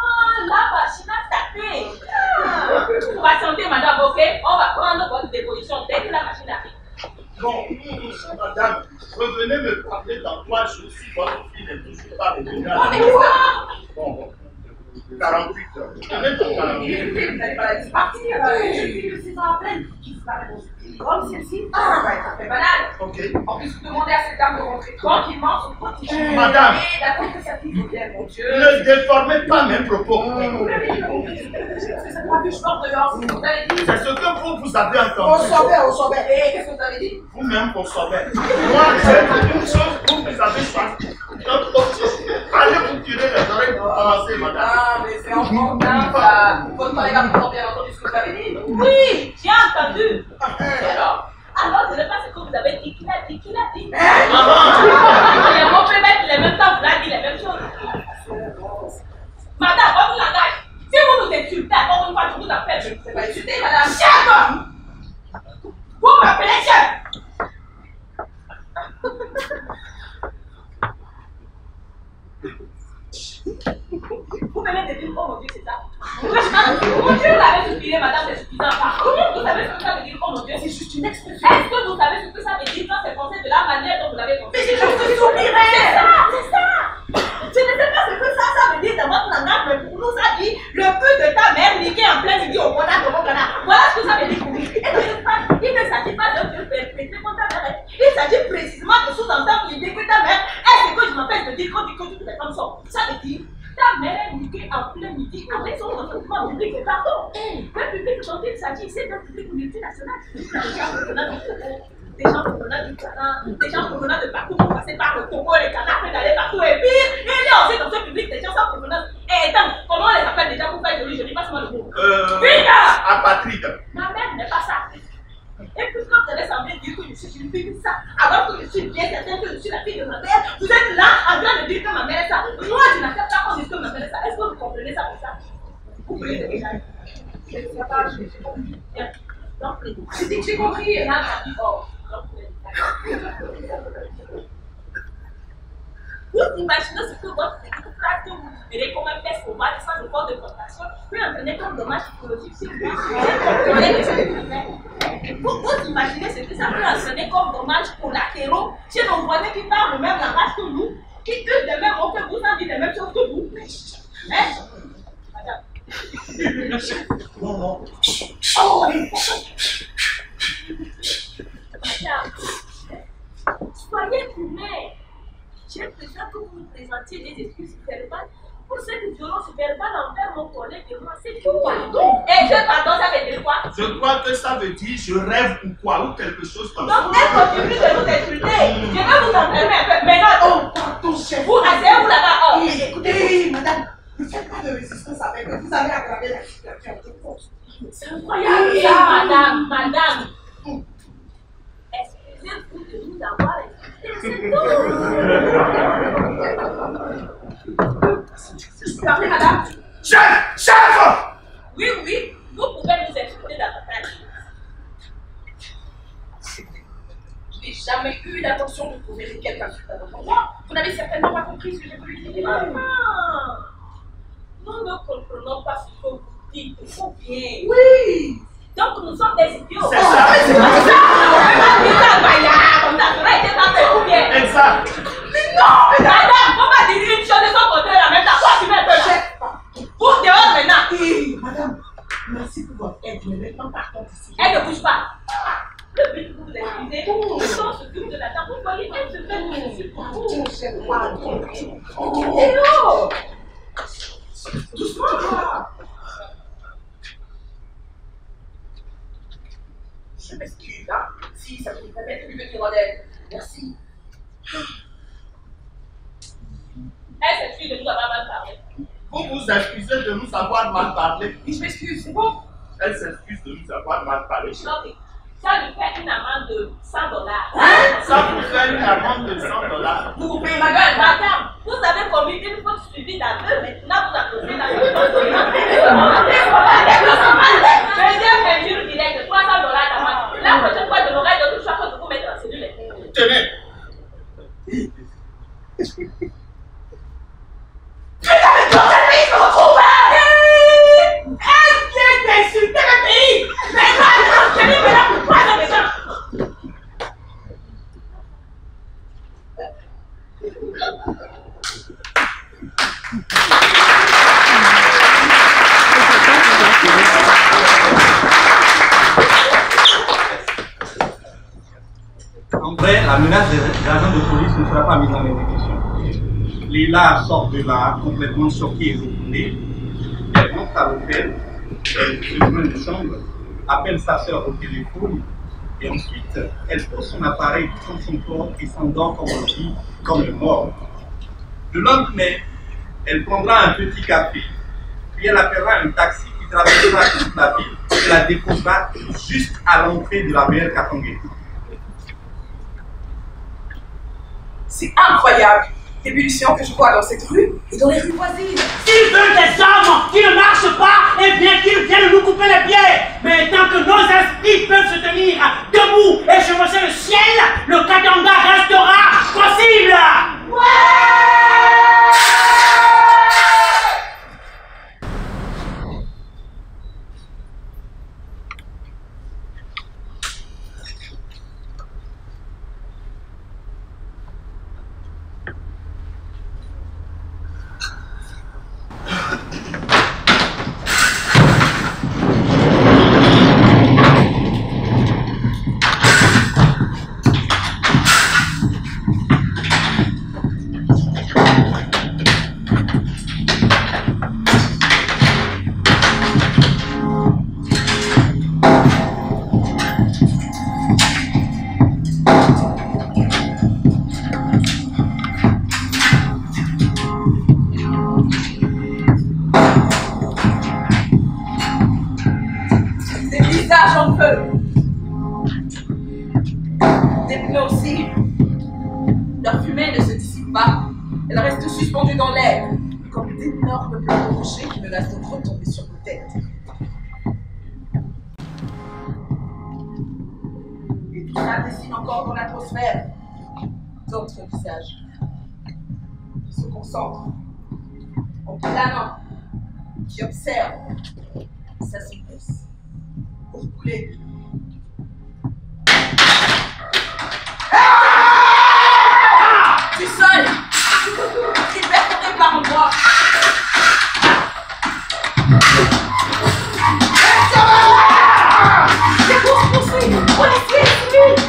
la machine à taper. Ah. Pour patienter, madame, ok? On va prendre votre déposition dès que la machine arrive. Bon, madame, revenez me parler dans 3 jours si votre fille n'est toujours pas revenue à la maison. Bon, 48 heures. On est dans 48 heures. Vous n'allez pas la laisser partir. Je vis de 6 ans à peine. Qui se paraît dans une comme celle-ci. Ça va être un peu banal. Ok. En plus, vous demandez à cette dame de rentrer tranquillement son protégé. Madame. Et d'attendre que sa fille revienne, mon Dieu. Ne déformez pas mes propos. Vous l'avez dit, mon Dieu. C'est cette femme que je porte dehors. C'est ce que vous avez dit. C'est ce que vous avez On entendu. savait. Et qu'est-ce que vous avez dit? Vous-même, vous savez. Moi, j'ai dit une chose, vous avez choisi. Donc, allez vous tirer les oreilles pour commencer, madame. Ah, mais c'est encore dingue, ça. Votre collègue a pourtant bien entendu ce que vous avez dit. Oui, j'ai entendu. Et alors, ce n'est pas ce que vous avez dit qu'il a dit. Les mots peuvent être les mêmes temps, vous l'avez dit les mêmes choses. Madame, votre langage, si vous nous insultez encore une fois, je vous appelle. Je ne sais pas insulter, madame. Chef! Vous m'appelez chef! Vous venez de dire, oh mon Dieu, c'est ça. Mon Dieu, vous l'avez suffisé, madame, c'est suffisant. Comment vous savez ce que ça veut dire, oh mon Dieu? C'est juste une expression. Est-ce que vous savez ce que ça veut dire quand c'est pensé de la manière dont vous l'avez pensé? Mais c'est juste que j'oublierai. C'est ça. Je ne sais pas ce que ça veut dire dans votre langage, mais pour nous, ça dit le peu de ta mère niquée en plein midi au Ghana, au Ghana. Voilà ce que ça veut dire pour nous. Et il ne s'agit pas d'un Dieu perpétré contre ta mère. Il s'agit précisément de sous-entendre l'idée que ta mère est ce que je m'appelle de dire quand tu que toutes les femmes sont. Ça veut dire ta mère est niquée en plein midi avec son consentement public et pardon. Le public dont il s'agit, c'est d'un public multinational. Des gens provenant du Ghana, des gens provenant de partout pour passer par le Congo, les Ghana, après d'aller partout et pire. Il y a aussi dans ce public des gens sans provenance. Et attends, comment on les appelle déjà pour faire joli, passe-moi le mot. Apatride. Ma mère n'est pas ça. Et puis quand vous allez sembler dire que je suis une fille de ça, alors que je suis bien certaine que je suis la fille de ma mère, vous êtes là en train de dire que ma mère est ça. Moi, je n'accepte pas qu'on dise que ma mère est ça. Est-ce que vous comprenez ça comme ça? Vous pouvez déjà. Je ne sais pas, je suis compris. Donc, je dis que j'ai compris et là, j'ai dit, oh. Vous imaginez ce que votre phrase que vous libérez comme un test sauvage sans effort de compassion peut entraîner comme dommage psychologique sur vous. Vous imaginez ce que ça peut entraîner comme dommage collatéraux chez nos voisins qui parlent le même langage que nous, qui usent les mêmes mots que vous, sans dire les mêmes choses que vous. Hein? Madame. Non. Madame. Soyez humains. J'ai besoin que vous nous présentiez des excuses verbales pour cette violence verbal envers mon collègue et moi, c'est tout. Et que pardon, ça veut dire quoi? Je crois que ça veut dire je rêve ou quoi, ou quelque chose comme ça. Donc, dès qu'on continue de nous insulter, je vais vous enfermer un peu. Maintenant, Oh, pardon, chef. vous asseyez-vous là-bas. Oh. Écoutez, madame, ne faites pas de résistance avec eux. Vous avez aggravé la situation. C'est incroyable. Et madame. Excusez-vous de nous avoir insultés, c'est tout. Parlez, madame. Chef! Oui, vous pouvez nous insulter davantage. Je n'ai jamais eu l'intention de vous vérifier quelqu'un sur votre endroit. Vous n'avez certainement pas compris ce que j'ai voulu dire. Nous ne comprenons pas ce que vous dites. Ou bien. Oui. Donc nous sommes des idiots. C'est ça. Comme ça, cela était parfait ou bien. Exact. Mais non, madame, on va dire une chose et son côté la même chose. Tu mets un peu. Vous dehors maintenant. Oui, madame, merci pour votre aide, mais maintenant partons d'ici. Elle ne bouge pas. Le but que vous excusez, on s'occupe de la table. Vous voyez, elle se fait Pardon, chef, pardon. Hello. Doucement, là. Je m'excuse, hein. Si ça vous permet de lui venir en aide. Merci. Elle s'excuse de nous avoir mal parlé. Vous vous excusez de nous avoir mal parlé. Et je m'excuse, c'est bon? Elle s'excuse de nous avoir mal parlé. Ok. Ça lui fait une amende de $100. Ça vous fait une amende de $100. Vous coupez ma gueule, madame. Vous avez commis une faute suivie d'aveu. Maintenant, vous accusez la deuxième injure directe, $300 d'amende. La prochaine fois, je n'aurai d'autre choix que de vous mettre en cellule. Tenez. En vrai, la menace des agents de police ne sera pas mise en exécution. Lila sort de là complètement choquée et retournée. Elle monte à l'hôtel, elle se prend une chambre, appelle sa soeur au téléphone et ensuite elle pose son appareil dans son corps et s'endort comme on dit, comme une mort. Le lendemain, elle prendra un petit café, puis elle appellera un taxi qui traversera toute la ville et la déposera juste à l'entrée de la mer Katangé. C'est incroyable l'ébullition que je vois dans cette rue et dans les rues voisines. S'ils veulent des hommes qui ne marchent pas, eh bien qu'ils viennent nous couper les pieds. Mais tant que nos esprits peuvent se tenir debout et chevaucher le ciel, le Katanga restera possible. En feu. Des pneus aussi. Leur fumée ne se dissipe pas. Elle reste suspendue dans l'air, comme d'énormes blocs de rochers qui menacent de retomber sur nos têtes. Et tout ça dessine encore dans l'atmosphère d'autres visages qui se concentrent en planant, qui observent. Ça se pousse. Pour couler. Du sol, qui perforé par moi. Les courses poursuivent, policiers, civils.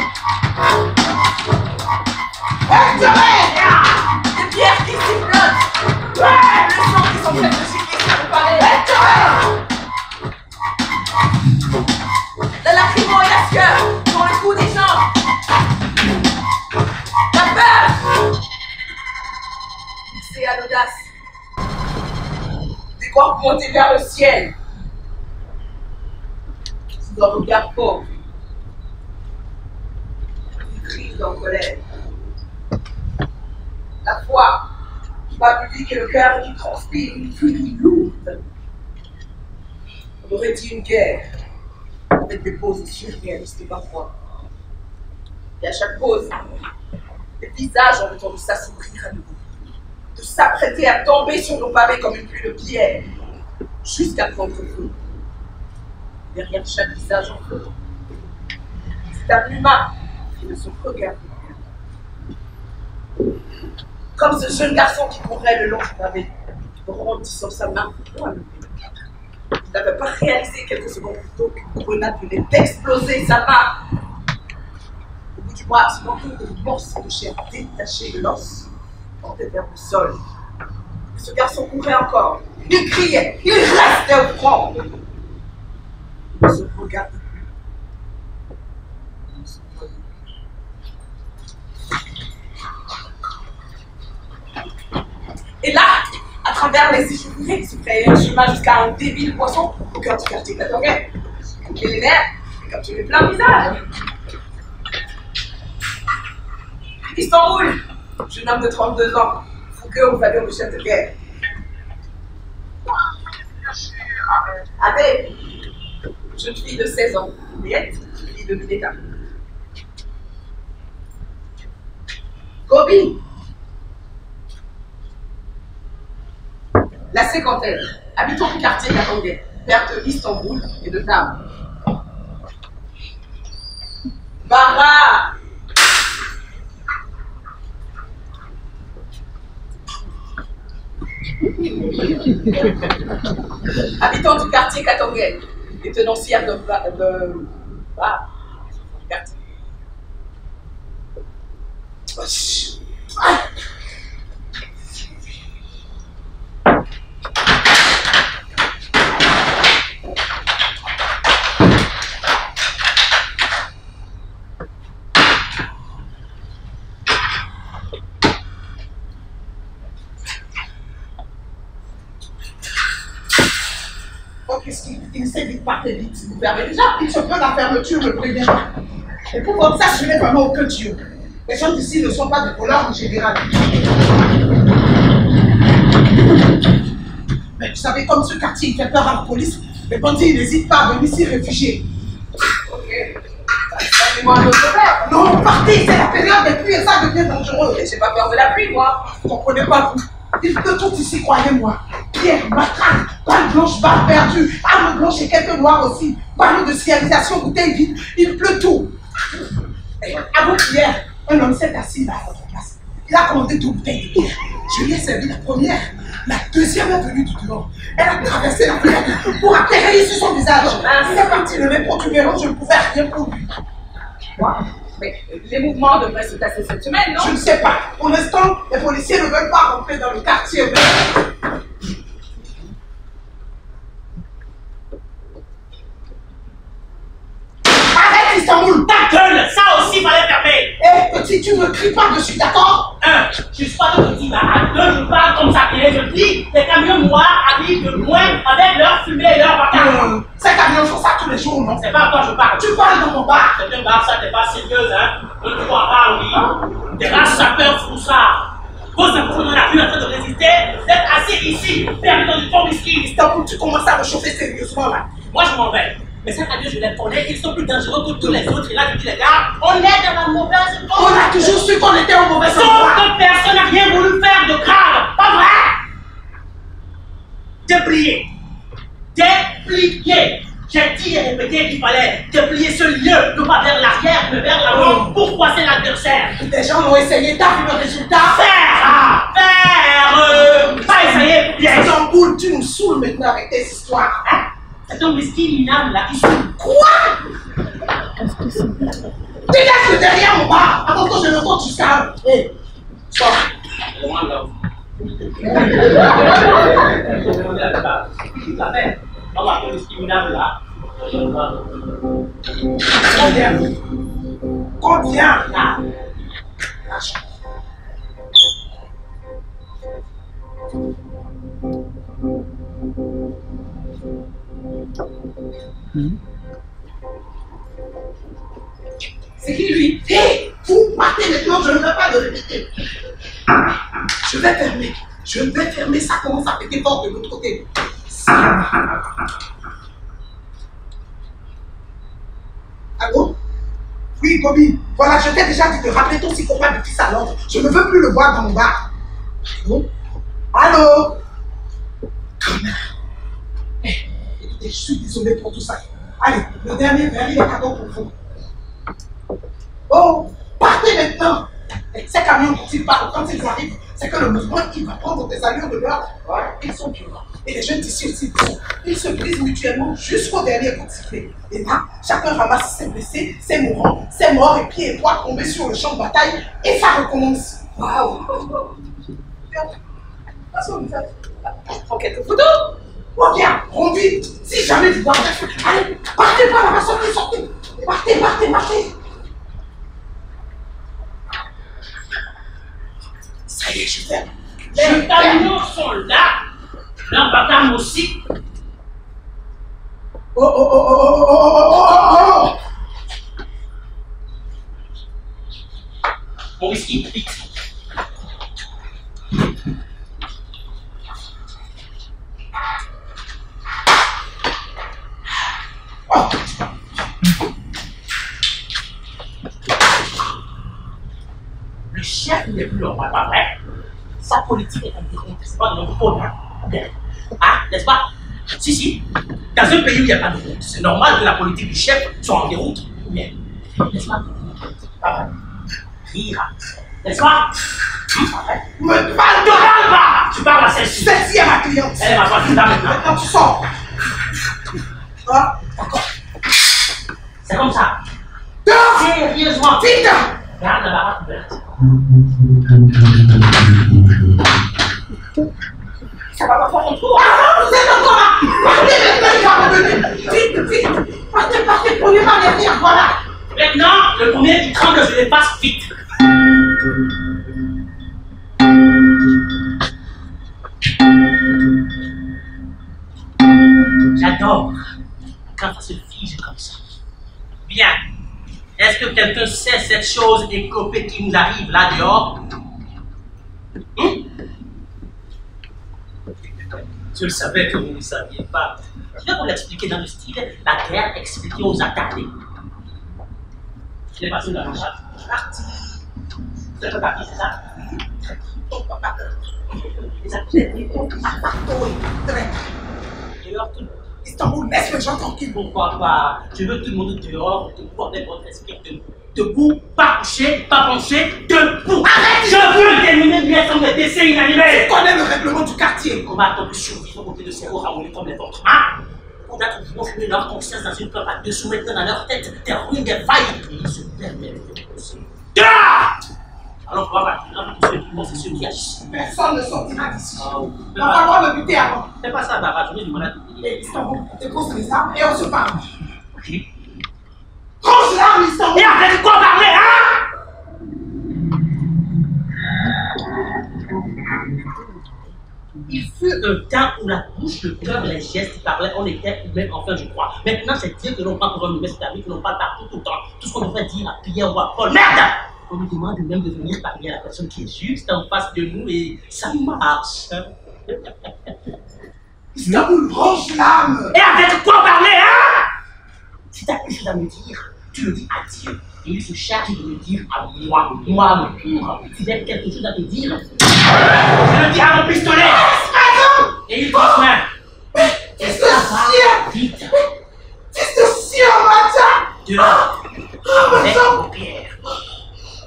Des pierres qui sifflotent. Le sang qui s'entraîne de chiquer. voir monter vers le ciel. Sous un regard pauvre. Une crise en colère. La foi qui m'a publié le cœur qui transpire une pluie lourde. On aurait dit une guerre avec des poses surréalistes parfois. Et à chaque pose, les visages ont entendu s'assombrir à nouveau, de s'apprêter à tomber sur nos pavés comme une pluie de pierre, jusqu'à prendre feu. Derrière chaque visage en feu, c'est un humain qui ne se regarde plus. Comme ce jeune garçon qui courait le long du pavé, brandissant sa main pour un lever. Il n'avait pas réalisé quelques secondes plus tôt qu'une grenade venait d'exploser sa main. Au bout du bras, ce manteau de morceaux de chair détachés de l'os portait vers le sol. Ce garçon courait encore. Il criait, il restait au front. Il ne se regardait plus. Il ne se voyait plus. Et là, à travers les échouillés, il se frayait un chemin jusqu'à un débile poisson au cœur du quartier Katonguet. Couper les nerfs et capturer plein de visages. Istanbul, jeune homme de 32 ans, fougueux aux allures de chef de guerre. Abbé, jeune fille de 16 ans, Miette, fille de Mineta. Gobi, la cinquantaine, habitant du quartier Katonguet, père de Istanbul et de Tam. Bara, habitant du quartier Katonguet et tenancière de quartier. Qu'est-ce qu'il sait vite partir vite, s'il vous permet. Déjà, il se prend la fermeture, le prévient. Et pour comme ça, je n'ai vraiment aucun tuyau. Les gens d'ici ne sont pas des voleurs en général. Mais vous savez, comme ce quartier il fait peur à la police, les bandits n'hésitent pas à venir s'y réfugier. Ok. Donnez-moi un autre problème. Non, partez, c'est la période des pluies et ça devient dangereux. J'ai pas peur de la pluie, moi. Vous ne comprenez pas, vous. Il pleut tout ici, croyez-moi. Pierre, matraque, balle blanche, balle perdue, arme blanche et quelques noirs aussi. Panneaux de signalisation, bouteilles vides, il pleut tout. Et avant hier, un homme s'est assis là à votre place. Il a commandé 2 bouteilles de bière. Je lui ai servi la première. La deuxième est venue du dehors. Elle a traversé la fenêtre pour atterrir sur son visage. Il est parti le nez protubérant, je ne pouvais rien pour lui. Quoi? Mais les mouvements devraient se passer cette semaine, non? Je ne sais pas. Pour l'instant, les policiers ne veulent pas rentrer dans le quartier. Arrête, Istanbul! Ta gueule! Ça aussi, fallait fermer! Eh, petit, tu ne cries pas dessus, d'accord? Je suis pas de petit barrage, ne parle comme ça, bien je dis, les camions noirs arrivent de loin avec leur fumée et leur bacard. Ces camions font ça tous les jours, non? C'est pas à toi je parle. Tu parles dans mon bar? C'est un bar, ça t'es pas sérieuse, hein? Ne te crois pas, oui. T'es là, sapeur froussard. Vos enfants dans la rue en train de résister, vous êtes assis ici, perdu dans du fond whisky. Istanbul, tu commences à me chauffer sérieusement là. Moi je m'en vais. Mais ces camions, je les connais, ils sont plus dangereux que tous les autres. Et là, je dis les gars, on est dans la mauvaise voie. On a toujours su qu'on était au mauvais Sauf endroit. que personne n'a rien voulu faire de grave. Pas vrai? Déplier. Déplier. J'ai dit et répété qu'il fallait déplier ce lieu, non pas vers l'arrière, mais vers l'avant, pour croiser l'adversaire. Des gens l'ont essayé, t'as vu le résultat? Pas essayer, bien. Istanbul, tu nous saoules maintenant avec tes histoires. Hein? C'est un whisky minable là qui saoule. Quoi? Dégage de derrière mon bar avant que je ne compte jusqu'à... Hé, sors. On va faire le whisky minable là. Combien? Là. C'est qui lui? Hé, vous partez maintenant, je ne veux pas le répéter. Je vais fermer. Je vais fermer, ça commence à péter fort de l'autre côté. Allô? Oui, Kobi. Voilà, je t'ai déjà dit de rappeler ton psychopathe depuis sa Londres. Je ne veux plus le voir dans mon bar. Allô? Allô? Connard. Écoutez, je suis désolé pour tout ça. Allez, le dernier verre, il est cadeau pour vous. Oh, partez maintenant. Ces camions dont ils parlent, quand ils arrivent, c'est que le mouvement, il va prendre des allures de meurtre. Ils sont violents. Et les jeunes d'ici aussi, ils se brisent mutuellement jusqu'au dernier coup de sifflet. Et là, chacun ramasse ses blessés, ses mourants, ses morts et pieds et poids tombés sur le champ de bataille. Et ça recommence. Waouh! Qu'est-ce que vous faites? Prends quelques photos. Oh bien, on vite. Si jamais vous voyez, allez, partez par là-bas, sortez, sortez. Partez, partez, partez. Ça y est, je ferme. Les camions sont là. L'embarquement aussi. Oh, oh, oh, oh, oh, oh, oh, oh, oh. Mon whisky, vite. Oh. Le chef n'est plus le roi, pas vrai? Sa politique est indirecte, c'est pas de notre honneur. Ah, n'est-ce pas? Si, si. Dans un pays où il n'y a pas de route, c'est normal que la politique du chef soit en déroute. Mais, n'est-ce pas? Pas vrai. Rira. N'est-ce pas? Me parle pas! Tu parles à celle-ci. Celle-ci est ma cliente. Elle est ma femme, là maintenant. Maintenant, tu sors. Ah, d'accord. C'est comme ça. Dehors! Sérieusement. Vite! Regarde la baraque ouverte. Ça va pas faire un tour. Ah, vous êtes encore là. Partez maintenant, il va revenir. Vite, vite. Partez, partez, prenez-moi derrière, voilà. Maintenant, le premier qui tremble, je le passe vite. J'adore quand ça se fige comme ça. Bien. Est-ce que quelqu'un sait cette chose éclopée qui nous arrive là dehors? Je le savais que vous ne saviez pas. Je vais vous l'expliquer dans le style la guerre expliquée aux attardés. Je l'ai passé dans la chatte. Vous êtes parti, c'est ça? Les attardés. Dehors, tout le monde. Istanbul, laisse les gens tranquilles. Pourquoi pas? Je veux tout le monde dehors, debout, avec votre esprit debout, pas couché, pas penché, debout. Arrête! Je veux terminer l'US comme des décès inanimés. Tu connais le règlement du quartier. Comment a-t-on pu survivre aux côtés de cerveaux ramollis comme les vôtres, hein? On a toujours fumé leur conscience dans une peur à deux soumettre dans leur tête des ruines, des failles. Et ils se permettent de pousser. Dehors! Alors, on va partir, tous ceux qui vont, c'est ceux qui agissent. Personne ne sortira d'ici. On On va falloir me buter avant. fais pas ça, Baba, je vais du malade. Et Istanbul, dépose les armes et on se parle. Ok. Range l'arme, Istanbul. Et après de quoi parler, hein? Il fut un temps où la bouche, le cœur, les gestes parlaient, on était humains, enfin je crois. Maintenant, c'est dire que l'on parle pour un humain, c'est-à-dire que l'on parle partout tout le temps. Tout ce qu'on devrait dire à Pierre ou à Paul. Merde! On nous demande même de venir parler à la personne qui est juste en face de nous et ça marche. Istanbul, range l'arme. Et avec quoi parler, hein? Si tu as quelque chose à me dire, tu le dis à Dieu. Et il se charge de me dire à moi, le pur. Si j'ai quelque chose à te dire, je le dis à mon pistolet. Et il transmet. Fils de chien. Vite. Fils de chien, Macha. Dehors. Avec Macha. vos pierres.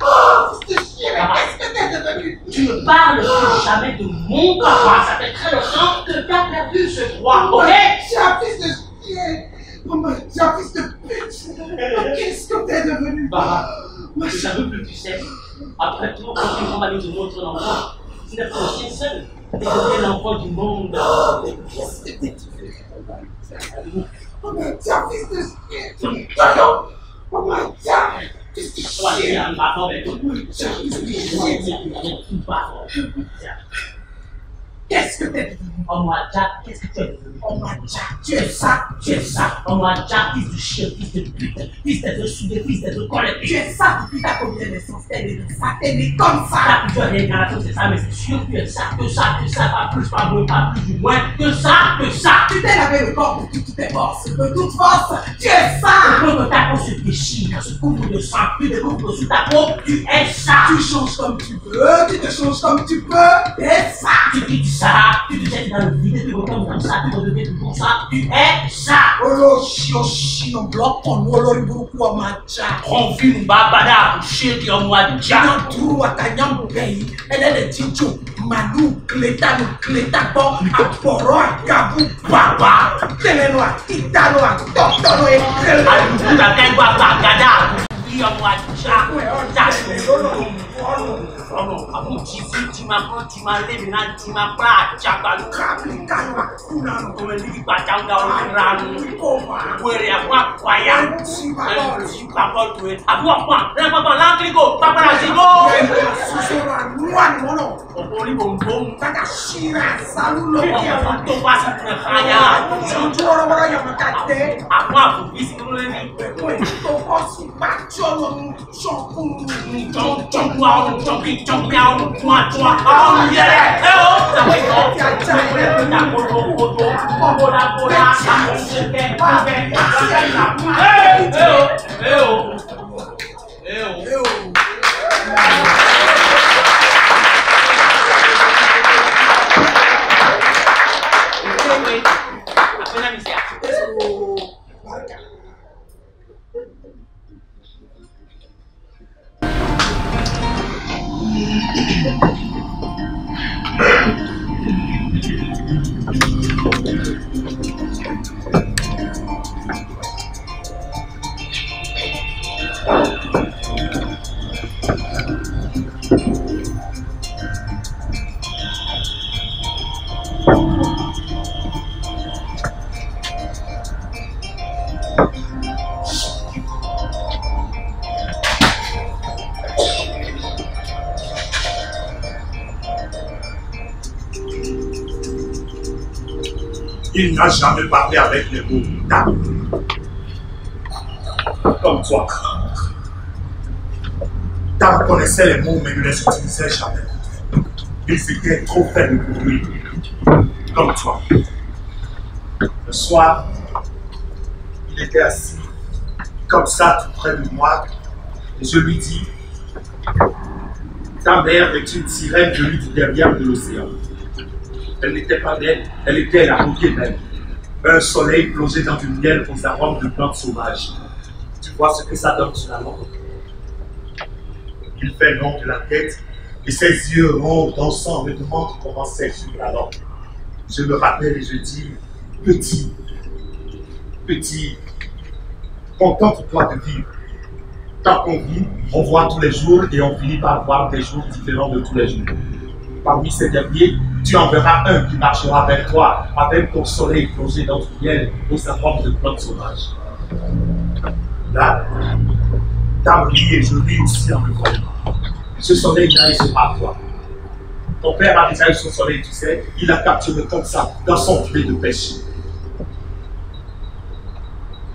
Oh, fils de chien, mais qu'est-ce que t'es devenu? Tu ne parles plus jamais de mon papa. Ça fait très longtemps que tu as perdu ce droit, ok? J'ai un fils de chien. J'ai un fils de pute. Qu'est-ce que t'es devenu? Bah, je ne savais plus, tu sais. Après tout, quand tu vas nous montrer l'enfant, tu n'es pas un chien seul. Tu es l'enfant du monde. Qu'est-ce que t'es devenu? Oh, mais tiens, fils de chien. Non. Oh, mais tiens. Fils de chien. Qu'est-ce que t'es devenu? Oh moi, Jack, qu'est-ce que tu es devenu? Oh moi, Jack, tu es ça, tu es ça. Oh moi, Jack, fils de chien, fils de pute, fils de soudé, fils de colère. Tu es ça depuis ta première naissance, t'es né de ça, t'es né comme ça. La plusieurs réincarnations, c'est ça, mais c'est sûr que tu es ça, pas plus, pas moins, pas plus ou moins, que ça. Tu t'es lavé le corps de toutes tes forces, de toute force, tu es ça. Quand ta peau se déchire, se couvre de sang, tu découvres sous ta peau, tu es ça. Tu changes comme tu veux, tu te changes comme tu peux, tu es ça. Tu quittes ça, tu te jettes dans le vide, tu retombes comme ça, tu redeviens toujours ça, tu es ça. Oloshi, non bloc ton oloriburu kwa macha. Confine babada, chéri en moi de Jack. Nan trou akanyam pays, elle est le tincho, manou, cléta, bon, aporo, akabu, baba. Teleno, itano, totono, et krele. Alou, ta kengwa bagada, chéri en moi de Jack. Tu m'as levé, tu m'as pas, Jack, Il n'a jamais parlé avec les mots d'âme. Comme toi. Tam connaissait les mots, mais ne les utilisait jamais. Ils étaient trop faibles pour lui. Comme toi. Le soir, il était assis, comme ça, tout près de moi, et je lui dis, ta mère est une sirène venue du derrière de l'océan. Elle n'était pas belle, elle était la beauté même. Un soleil plongé dans du miel aux arômes de plantes sauvages. Tu vois ce que ça donne sur la langue? Il fait long de la tête et ses yeux ronds dansant me demandent comment c'est sur la langue. Je me rappelle et je dis, petit, contente-toi de vivre. Tant qu'on vit, on voit tous les jours et on finit par voir des jours différents de tous les jours. Parmi ces derniers, tu en verras un qui marchera avec toi, avec ton soleil plongé dans du miel aux arômes de plantes sauvages. Là, Tam rit et je ris aussi en me voyant. Ce soleil-là, il sera à toi. Ton père a déjà eu son soleil, tu sais, il a capturé comme ça, dans son filet de pêche.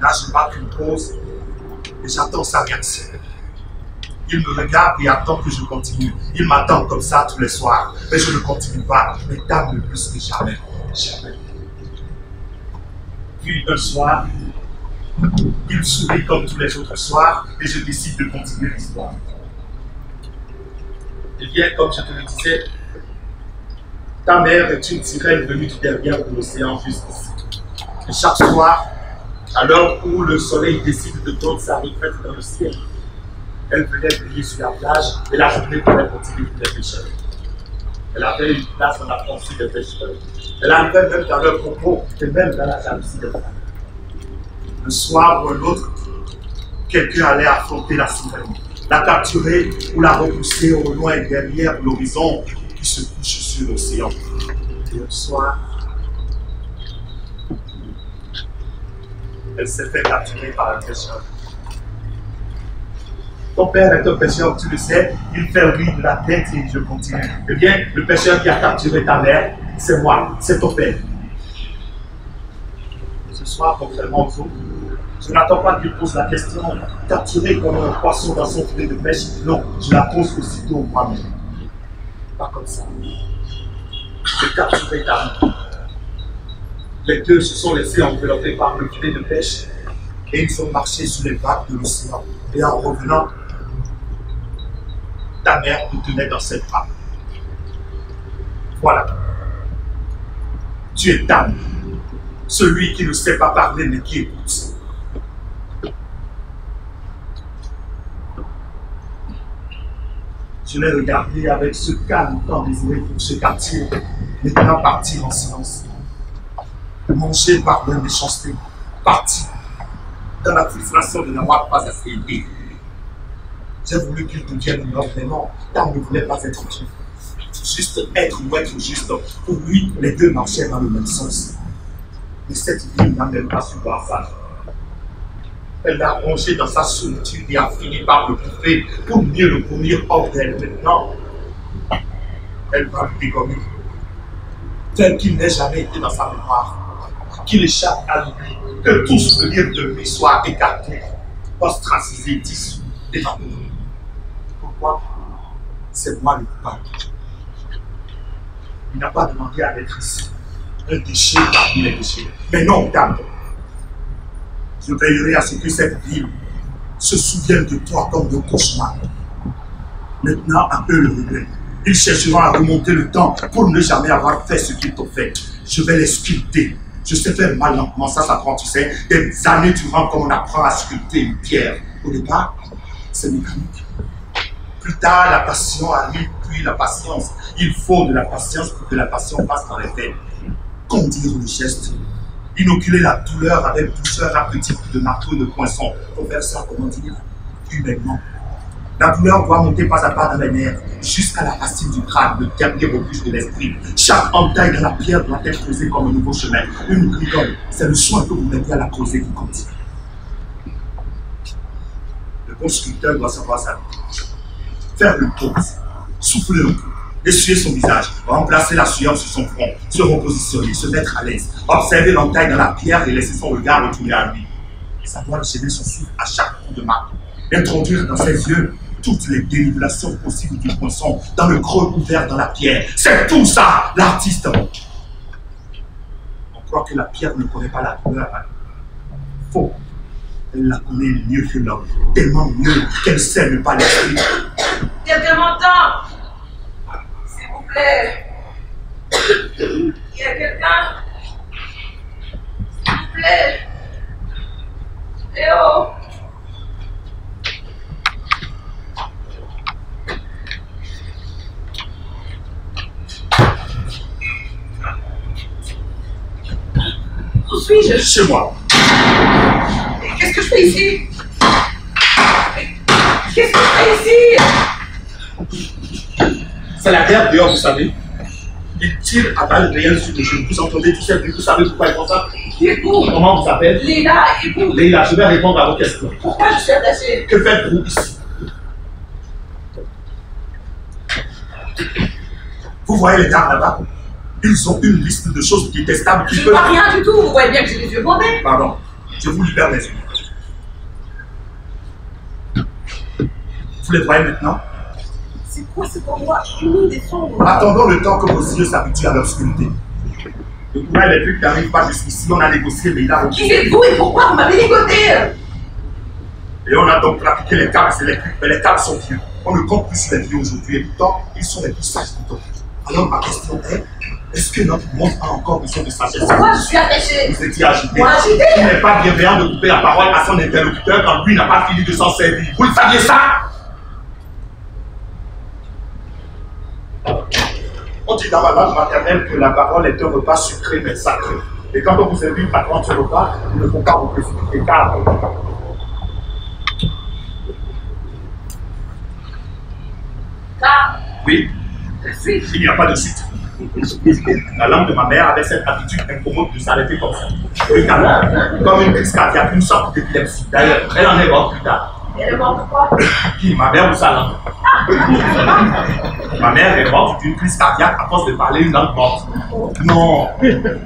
Là, je marque une pause et j'attends sa réaction. Il me regarde et attend que je continue. Il m'attend comme ça tous les soirs, mais je ne continue pas. Mais Tam ne plus que jamais. Jamais. Puis un soir, il sourit comme tous les autres soirs et je décide de continuer l'histoire. Eh bien, comme je te le disais, ta mère est une sirène venue du derrière de l'océan jusqu'ici. Et chaque soir, à l'heure où le soleil décide de prendre sa retraite dans le ciel, elle venait briller sur la plage et la journée pourrait continuer pour les pêcheurs. Elle avait une place dans la pensée des pêcheurs. Elle arrivait même dans leurs propos et même dans la jalousie des femmes. Un soir ou un autre, quelqu'un allait affronter la sirène, la capturer ou la repousser au loin derrière l'horizon qui se couche sur l'océan. Et un soir, elle s'est fait capturer par un pêcheur. Ton père est un pêcheur, tu le sais, il fait oui de la tête et je continue. Eh bien, le pêcheur qui a capturé ta mère C'est moi, c'est ton père. Ce soir, contrairement aux autres, je n'attends pas qu'il pose la question capturée comme un poisson dans son filet de pêche. Non, je la pose aussitôt moi-même. Pas comme ça. Je capturerai ta main. Les deux se sont laissés envelopper par le filet de pêche et ils ont marché sur les vagues de l'océan. Et en revenant, ta mère te tenait dans ses bras. Voilà. Tu es Dan, celui qui ne sait pas parler mais qui écoute. Je l'ai regardé avec ce calme tant désiré pour ce quartier, maintenant partir en silence. Mangé par la méchanceté, parti dans la frustration de n'avoir pas assez aidé. J'ai voulu qu'il devienne un homme vraiment, car il ne voulait pas être Dieu. Juste être ou être juste. Pour lui, les deux marchaient dans le même sens. Mais cette vie n'a même pas su voir ça. Elle l'a rongé dans sa solitude et a fini par le bouffer pour mieux le vomir hors d'elle. Maintenant, elle va le dégommer. Tel qu'il n'ait jamais été dans sa mémoire. Qu'il échappe à l'oubli, que tout souvenir de lui soit écarté, ostracisé, dissous, évaporé. Pourquoi? C'est moi le coupable. Il n'a pas demandé à être ici, un déchet parmi les déchets. Mais non, dame. Je veillerai à ce que cette ville se souvienne de toi comme de cauchemar. Maintenant, à eux le regret. Ils chercheront à remonter le temps pour ne jamais avoir fait ce qu'ils t'ont fait. Je vais les sculpter. Je sais faire mal lentement, ça s'apprend, tu sais, des années durant comme on apprend à sculpter une pierre. Au départ, c'est mécanique. Plus tard, la passion arrive, puis la patience. Il faut de la patience pour que la passion passe dans les veines. Conduire le geste. Inoculer la douleur avec douceur à petits coups de marteau et de poinçon. Pour faire ça, comment dire, humainement. La douleur doit monter pas à pas dans les nerfs, jusqu'à la racine du crâne, le dernier refuge de l'esprit. Chaque entaille dans la pierre doit être creusée comme un nouveau chemin. Une rigole, c'est le soin que vous mettez à la creuser qui compte. Le bon sculpteur doit savoir ça. Faire une pause, souffler un peu, essuyer son visage, remplacer la sueur sur son front, se repositionner, se mettre à l'aise, observer l'entaille dans la pierre et laisser son regard retourner à lui. Ça doit enchaîner son souffle à chaque coup de marque, introduire dans ses yeux toutes les dénivelations possibles du poinçon dans le creux ouvert dans la pierre. C'est tout ça, l'artiste. On croit que la pierre ne connaît pas la douleur. Faux. Elle la connaît mieux que l'homme, tellement mieux qu'elle sait ne pas l'esprit. Quelqu'un m'entend? S'il vous plaît. Il y a quelqu'un? S'il vous plaît. Eh oh! Où suis-je? Chez moi. Qu'est-ce que je fais ici? Qu'est-ce que je fais ici? C'est la guerre dehors, vous savez. Ils tirent à balles réelles sur les genoux. Vous entendez tout ça, vous savez pourquoi ils font ça? Et vous? Comment vous appelez? Leila, et vous? Leila, je vais répondre à vos questions. Pourquoi je suis attachée? Que faites-vous ici? Vous voyez les dames là-bas? Ils ont une liste de choses détestables qui Je ne peuvent... vois rien du tout, vous voyez bien que j'ai les yeux bandés. Pardon, je vous libère les yeux. Vous les voyez maintenant? C'est quoi cet endroit humide et sombre? Attendons le temps que vos yeux s'habituent à l'obscurité. Le courant électrique n'arrive pas jusqu'ici, on a négocié Leila. Qui êtes-vous et pourquoi vous m'avez ligoté? Et on a donc pratiqué les câbles électriques, mais les câbles sont vieux. On ne compte plus sur les vieux aujourd'hui, et pourtant, ils sont les plus sages du temps. Alors ma question est, est-ce que notre monde a encore besoin de sagesse? Pourquoi je suis attachée? Vous étiez agité. Moi agité? Il n'est pas bienveillant de couper la parole à son interlocuteur quand lui n'a pas fini de s'en servir. Vous le saviez ça? On dit dans ma langue maternelle que la parole est un repas sucré mais sacré. Et quand on vous invite à prendre ce repas, il ne faut pas vous précipiter car... Car? Oui, La suite? il n'y a pas de suite. La langue de ma mère avait cette habitude incommode de s'arrêter comme ça. Regarde, comme une crise cardiaque, une sorte d'épilepsie. D'ailleurs, elle en est morte plus tard. Et elle est morte de quoi? Qui, ma mère ou sa langue? Ma mère est morte d'une crise cardiaque à cause de parler une langue morte. Non,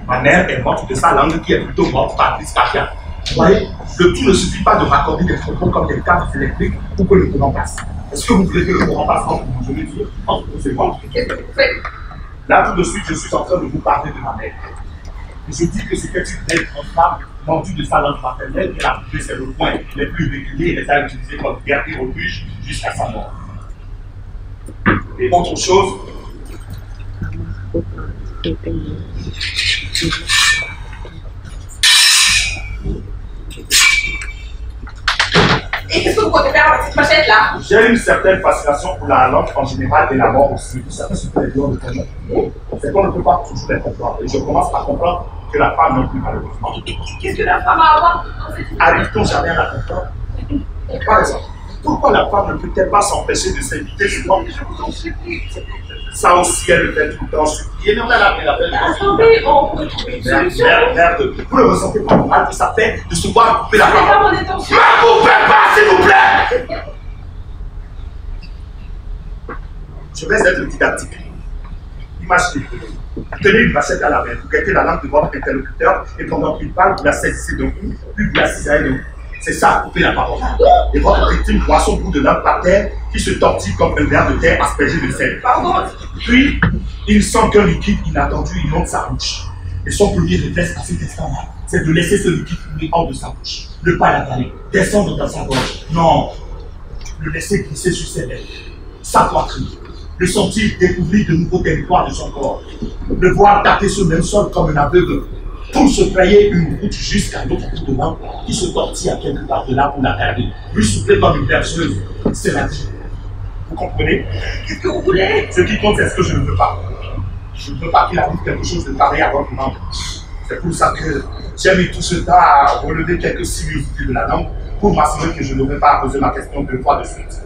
ma mère est morte de sa langue qui est plutôt morte par crise cardiaque. Vous voyez, le tout ne suffit pas de raccorder des propos comme des câbles électriques pour que le courant passe. Est-ce que vous voulez que le courant passe entre vous? Je veux dire, entre vous et moi. Qu'est-ce que vous faites? Là, tout de suite, je suis en train de vous parler de ma mère. Et je dis que c'était une belle grande femme, vendue de sa langue maternelle, qu'elle a trouvé ses points les plus réguliers et les a utilisés comme garder refuge jusqu'à sa mort. Et autre chose, Et qu'est-ce que vous comptez faire avec cette machette là? j'ai une certaine fascination pour la langue en général et la mort aussi. Vous savez ce que les gens ne connaissent. C'est qu'on ne peut pas toujours les comprendre. Et je commence à comprendre que la femme non plus malheureusement. Qu'est-ce que la femme a à voir dans cette histoire? Arrive-t-on jamais à la comprendre? Par exemple, pourquoi la femme ne peut-elle pas s'empêcher de s'inviter souvent? Je vous en supplie. Ça aussi, elle le fait tout le temps supplier, mais on a la peine. Attendez, on pourrait trouver une solution. Merde, vous ne ressentez pas le mal que ça fait de se voir couper la C'est pas parole? mon intention. Ne coupez pas, s'il vous plaît! Je vais être didactique. Imaginez, vous tenez une vachette à la main, vous guettez la langue de votre interlocuteur et pendant qu'il parle, vous la saisissez d'un coup, puis vous la cisaillez d'un coup. C'est ça, couper la parole. Et votre victime voit son bout de langue par terre qui se tortille comme un verre de terre aspergé de sel. Pardon. Puis, il sent qu'un liquide inattendu inonde sa bouche. Et son premier réflexe à cet instant-là, c'est de laisser ce liquide couler hors de sa bouche. Ne pas l'avaler, descendre dans sa gorge. Non, le laisser glisser sur ses lèvres, sa poitrine. Le sentir découvrir de nouveaux territoires de son corps. Le voir tâter ce même sol comme un aveugle. Pour se frayer une route jusqu'à l'autre bout de langue qui se tortille à quelque part de là pour la garder. Lui souffler comme une berceuse, c'est la vie. Vous comprenez? Qu'est-ce que vous voulez? Ce qui compte, c'est ce que je ne veux pas. Je ne veux pas qu'il arrive quelque chose de pareil à votre langue. C'est pour ça que j'ai mis tout ce temps à relever quelques sinuosités de la langue pour m'assurer que je n'aurais pas à poser ma question 2 fois de suite.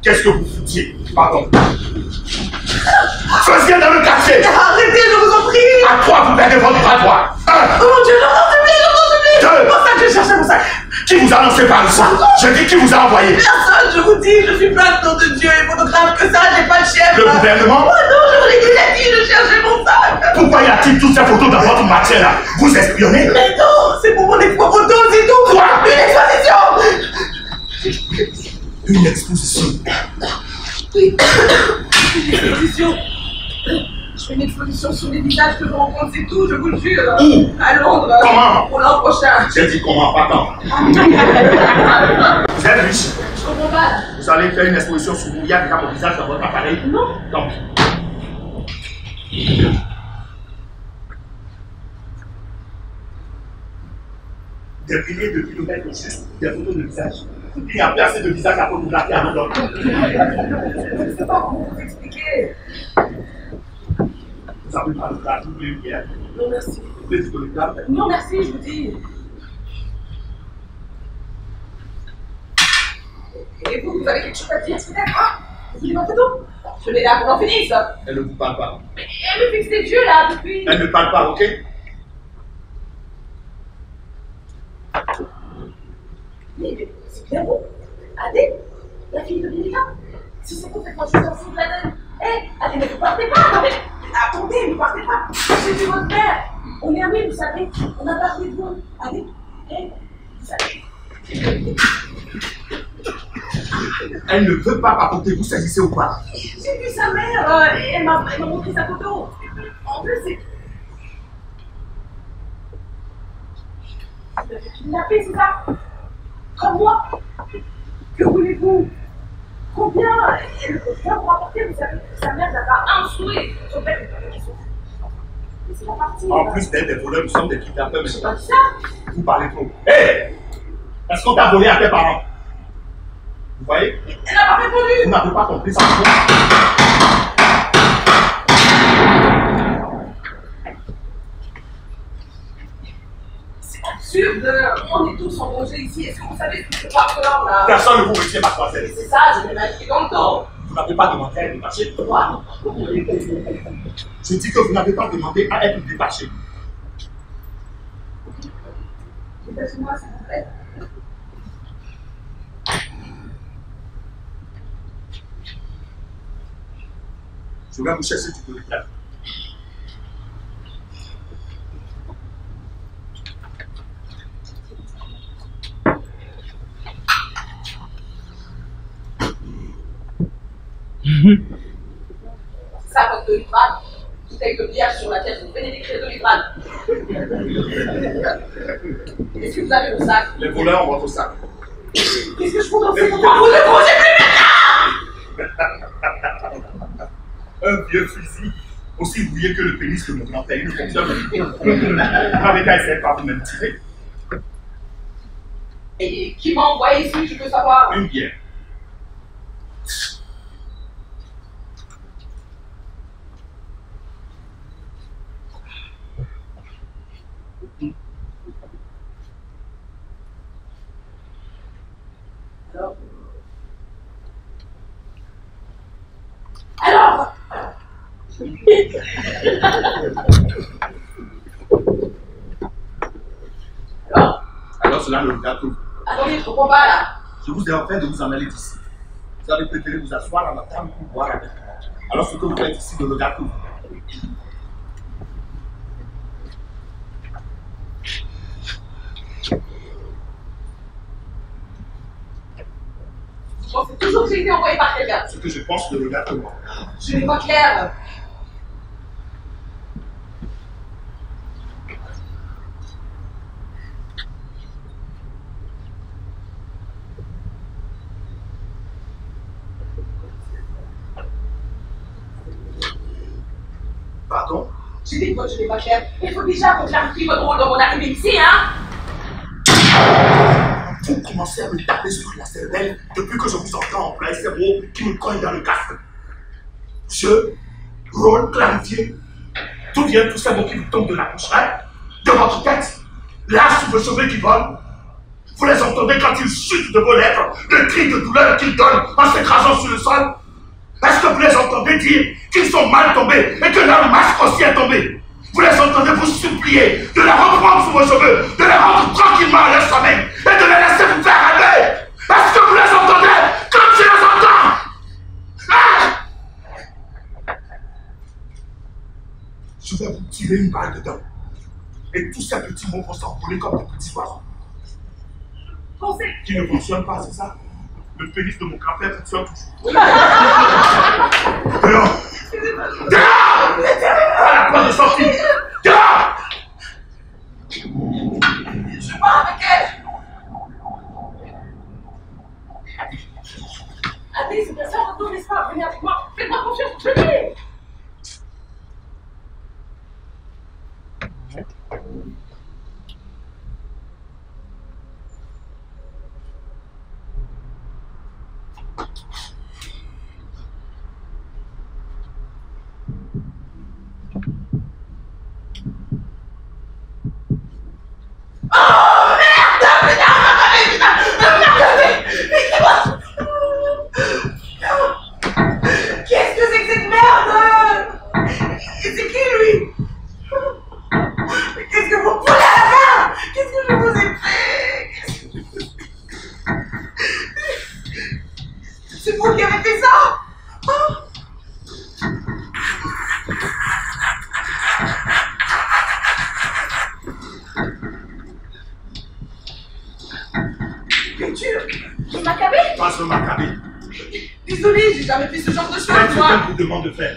Qu'est-ce que vous foutiez? Pardon. Faisiez dans le quartier! Arrêtez, je vous en prie! À toi, vous perdez votre grattoir! Oh mon Dieu, je vous en supplie! Deux. Mon sac, je cherchais mon sac! Qui vous a lancé par ici? Je dis qui vous a envoyé? Personne, je vous dis, je suis plein de nom de Dieu et photographe que ça, j'ai pas de chef! Le gouvernement? Oh non, je vous l'ai déjà dit, je cherchais mon sac! Pourquoi y a-t-il toutes ces photos dans votre matière là? Vous espionnez? Mais non, c'est pour mon expo photo, c'est tout! Quoi? Une exposition! Une exposition? Oui, une exposition! Je fais une exposition sur les visages que je rencontre, c'est tout, je vous le jure! Où? À Londres! Comment? Pour l'an prochain! J'ai dit comment, pas quand. Vous êtes riche. Je comprends pas! Vous allez faire une exposition sur vous. Il y a déjà mon visage dans votre appareil. Non! Tant pis. Des milliers de kilomètres juste, des photos de visage. Il n'y a plus assez de visage à photographier à l'autre. Je ne sais pas comment vous expliquer! Vous avez pas le cas, vous voulez bien. Non, merci. Vous voulez du photographe? Non, merci, je vous dis. Et vous avez quelque chose à dire, peut-être? Ah, vous voulez ma photo? Je l'ai là pour en finisse. Elle ne vous parle pas. Mais elle me fixe les yeux là depuis. Elle ne parle pas, ok? Mais c'est bien vous. Adé, la fille de Lila. Si c'est complètement juste en dessous de la donne. Hé, Adé, ne vous partez pas. Attendez, ne partez pas. J'ai vu votre père. On est amis, vous savez. On a parlé de vous. Adé, hé, vous savez. Elle ne veut pas papoter, vous saisissez ou pas? J'ai vu sa mère et elle m'a montré sa photo. En plus, c'est. Vous l'avez kidnappé, c'est ça? Comme moi? Que voulez-vous? Combien elle vient pour apporter? Vous savez que sa mère n'a pas un souhait. Son père est pas qui souffre. Mais c'est la partie. En plus d'être des voleurs, nous sommes des kidnappeurs, mais J'ai c'est pas pas dit ça. vous parlez trop. Hé! Est-ce qu'on t'a volé à tes parents? Vous voyez? Elle n'a pas répondu. Vous n'avez pas compris ça. C'est absurde. On est tous en danger ici. Est-ce que vous savez ce qui se passe là? Personne ne vous retient ma croisette. C'est ça, je vais m'inquiéter dans le temps. Vous n'avez pas demandé à être détaché. Moi? Je dis que vous n'avez pas demandé à être détaché. Laisse-moi, s'il vous plaît. Je vais vous chercher du téléphone. Ça, votre Doliprane, bouteille de bière sur laquelle vous venez d'écrire Doliprane. Est-ce que vous avez le sac? Les voleurs ont votre sac. Qu'est-ce que je fous dans ces endroits? Vous ne bougez plus maintenant! Un vieux fusil, aussi rouillé que le pénis de mon grand-père, il ne fonctionne pas. Vous n'avez qu'à essayer par vous-même tirer. Et qui m'a envoyé ici, je veux savoir? Une bière. Alors Alors cela me regarde tout. Attendez, je comprends pas là. Je vous ai offert de vous en aller d'ici. Vous avez préféré vous asseoir à ma table pour boire avec moi. Alors ce que vous faites ici me regarde tout. Je pensais toujours que j'ai été envoyé par quelqu'un. Ce que je pense me regarde moi. Je n'ai pas clair. Pardon? J'ai dit que je n'ai pas clair. Il faut déjà qu'on clarifie votre rôle dans mon arrivée ici, hein? Vous commencez à me taper sur la cervelle depuis que je vous entends employer ces mots qui me cognent dans le casque. Je, rôle clarifié. D'où viennent tous ces mots qui vous tombent de la bouche, hein? De votre tête? Là, sous vos cheveux qui volent? Vous les entendez quand ils chutent de vos lèvres, le cri de douleur qu'ils donnent en s'écrasant sur le sol? Est-ce que vous les entendez dire qu'ils sont mal tombés et que leur masque aussi est tombé? Vous les entendez vous supplier de les reprendre sous vos cheveux, de les rendre tranquillement à leur sommeil et de les laisser vous faire rêver? Est-ce que vous les entendez comme je les entends? Ah! Je vais vous tirer une balle dedans. Et tous ces petits mots vont s'envoler comme des petits oiseaux. Pensez. Qui ne fonctionne pas, c'est ça? Le pénis de mon grand-père fonctionne toujours. Dehors! Dehors! À la porte de sortie! Dehors! Je pars avec elle. Allez, c'est bien ça, retourne l'espoir, venez avec moi. Faites-moi confiance, venez. Qu'est-ce que c'est que cette merde? C'est qui lui? Qu'est-ce que vous prenez à la main? Qu'est-ce que je vous ai fait? C'est vous qui avez fait ça? Peinture? Vous m'accabez? Pas se m'accaber. Désolée, j'ai jamais fait ce genre de choses, Faites ce moi. qu'elle vous demande de faire.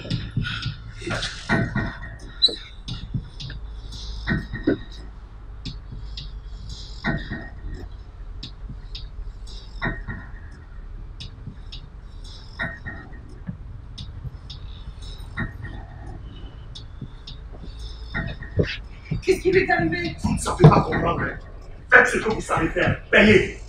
Qu'est-ce qui m'est arrivé? Vous ne savez pas comprendre. Faites ce que vous savez faire. Payez.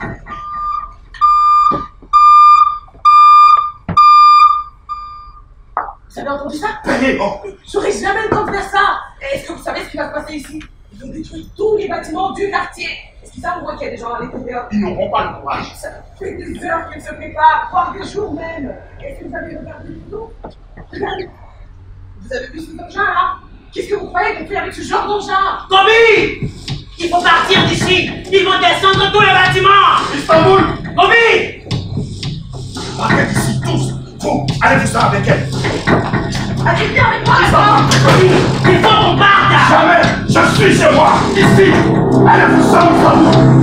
Vous avez entendu ça? Payez. Oh. J'aurais jamais le temps de faire ça. Est-ce que vous savez ce qui va se passer ici? Ils ont détruit tous les bâtiments du quartier. Est-ce qu'ils savent qu'il y a des gens à l'intérieur? Ils n'auront pas le courage. Ça fait des heures qu'ils se préparent, voire des jours même. Est-ce que vous avez regardé les photos? Regardez. Vous avez vu cet engin là? Qu'est-ce que vous croyez qu'on fait avec ce genre d'engin? Bobby! Il faut partir d'ici! Ils vont descendre tous les bâtiments! Istanbul! Bobby! Partez d'ici tous. Vous, allez vous ça avec elle. Allez, viens avec moi! Il faut qu'on parte! Jamais je suis chez moi, ici. Allez vous seul, famille.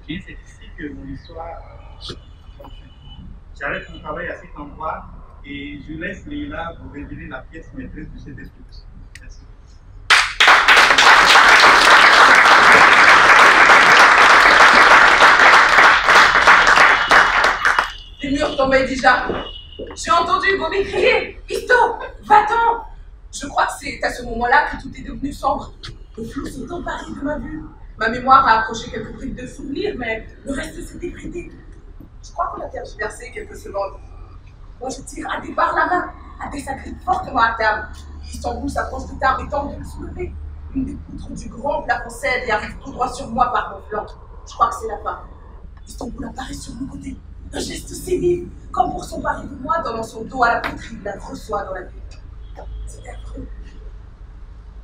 C'est ici que mon histoire continue. J'arrête mon travail à cet endroit et je laisse Leila vous révéler la pièce maîtresse de cette exposition. Merci. Les murs tombaient déjà. J'ai entendu Hugo m'écrier. Isto, va-t'en! Je crois que c'est à ce moment-là que tout est devenu sombre. Le flou s'est emparé de ma vue. Ma mémoire a accroché quelques bribes de souvenirs, mais le reste s'est effrité. Je crois qu'on a tergiversé quelques secondes. Moi, je tire à des barres la main, à des s'agrippe fortement à table. Istanbul s'approche de table et tente de me soulever. Une des poutres du grand plafond cède et arrive tout droit sur moi par mon flanc. Je crois que c'est la fin. Istanbul apparaît sur mon côté. Un geste si vif, comme pour s'emparer de moi, donnant son dos à la poitrine, la reçoit dans la vie. C'était affreux.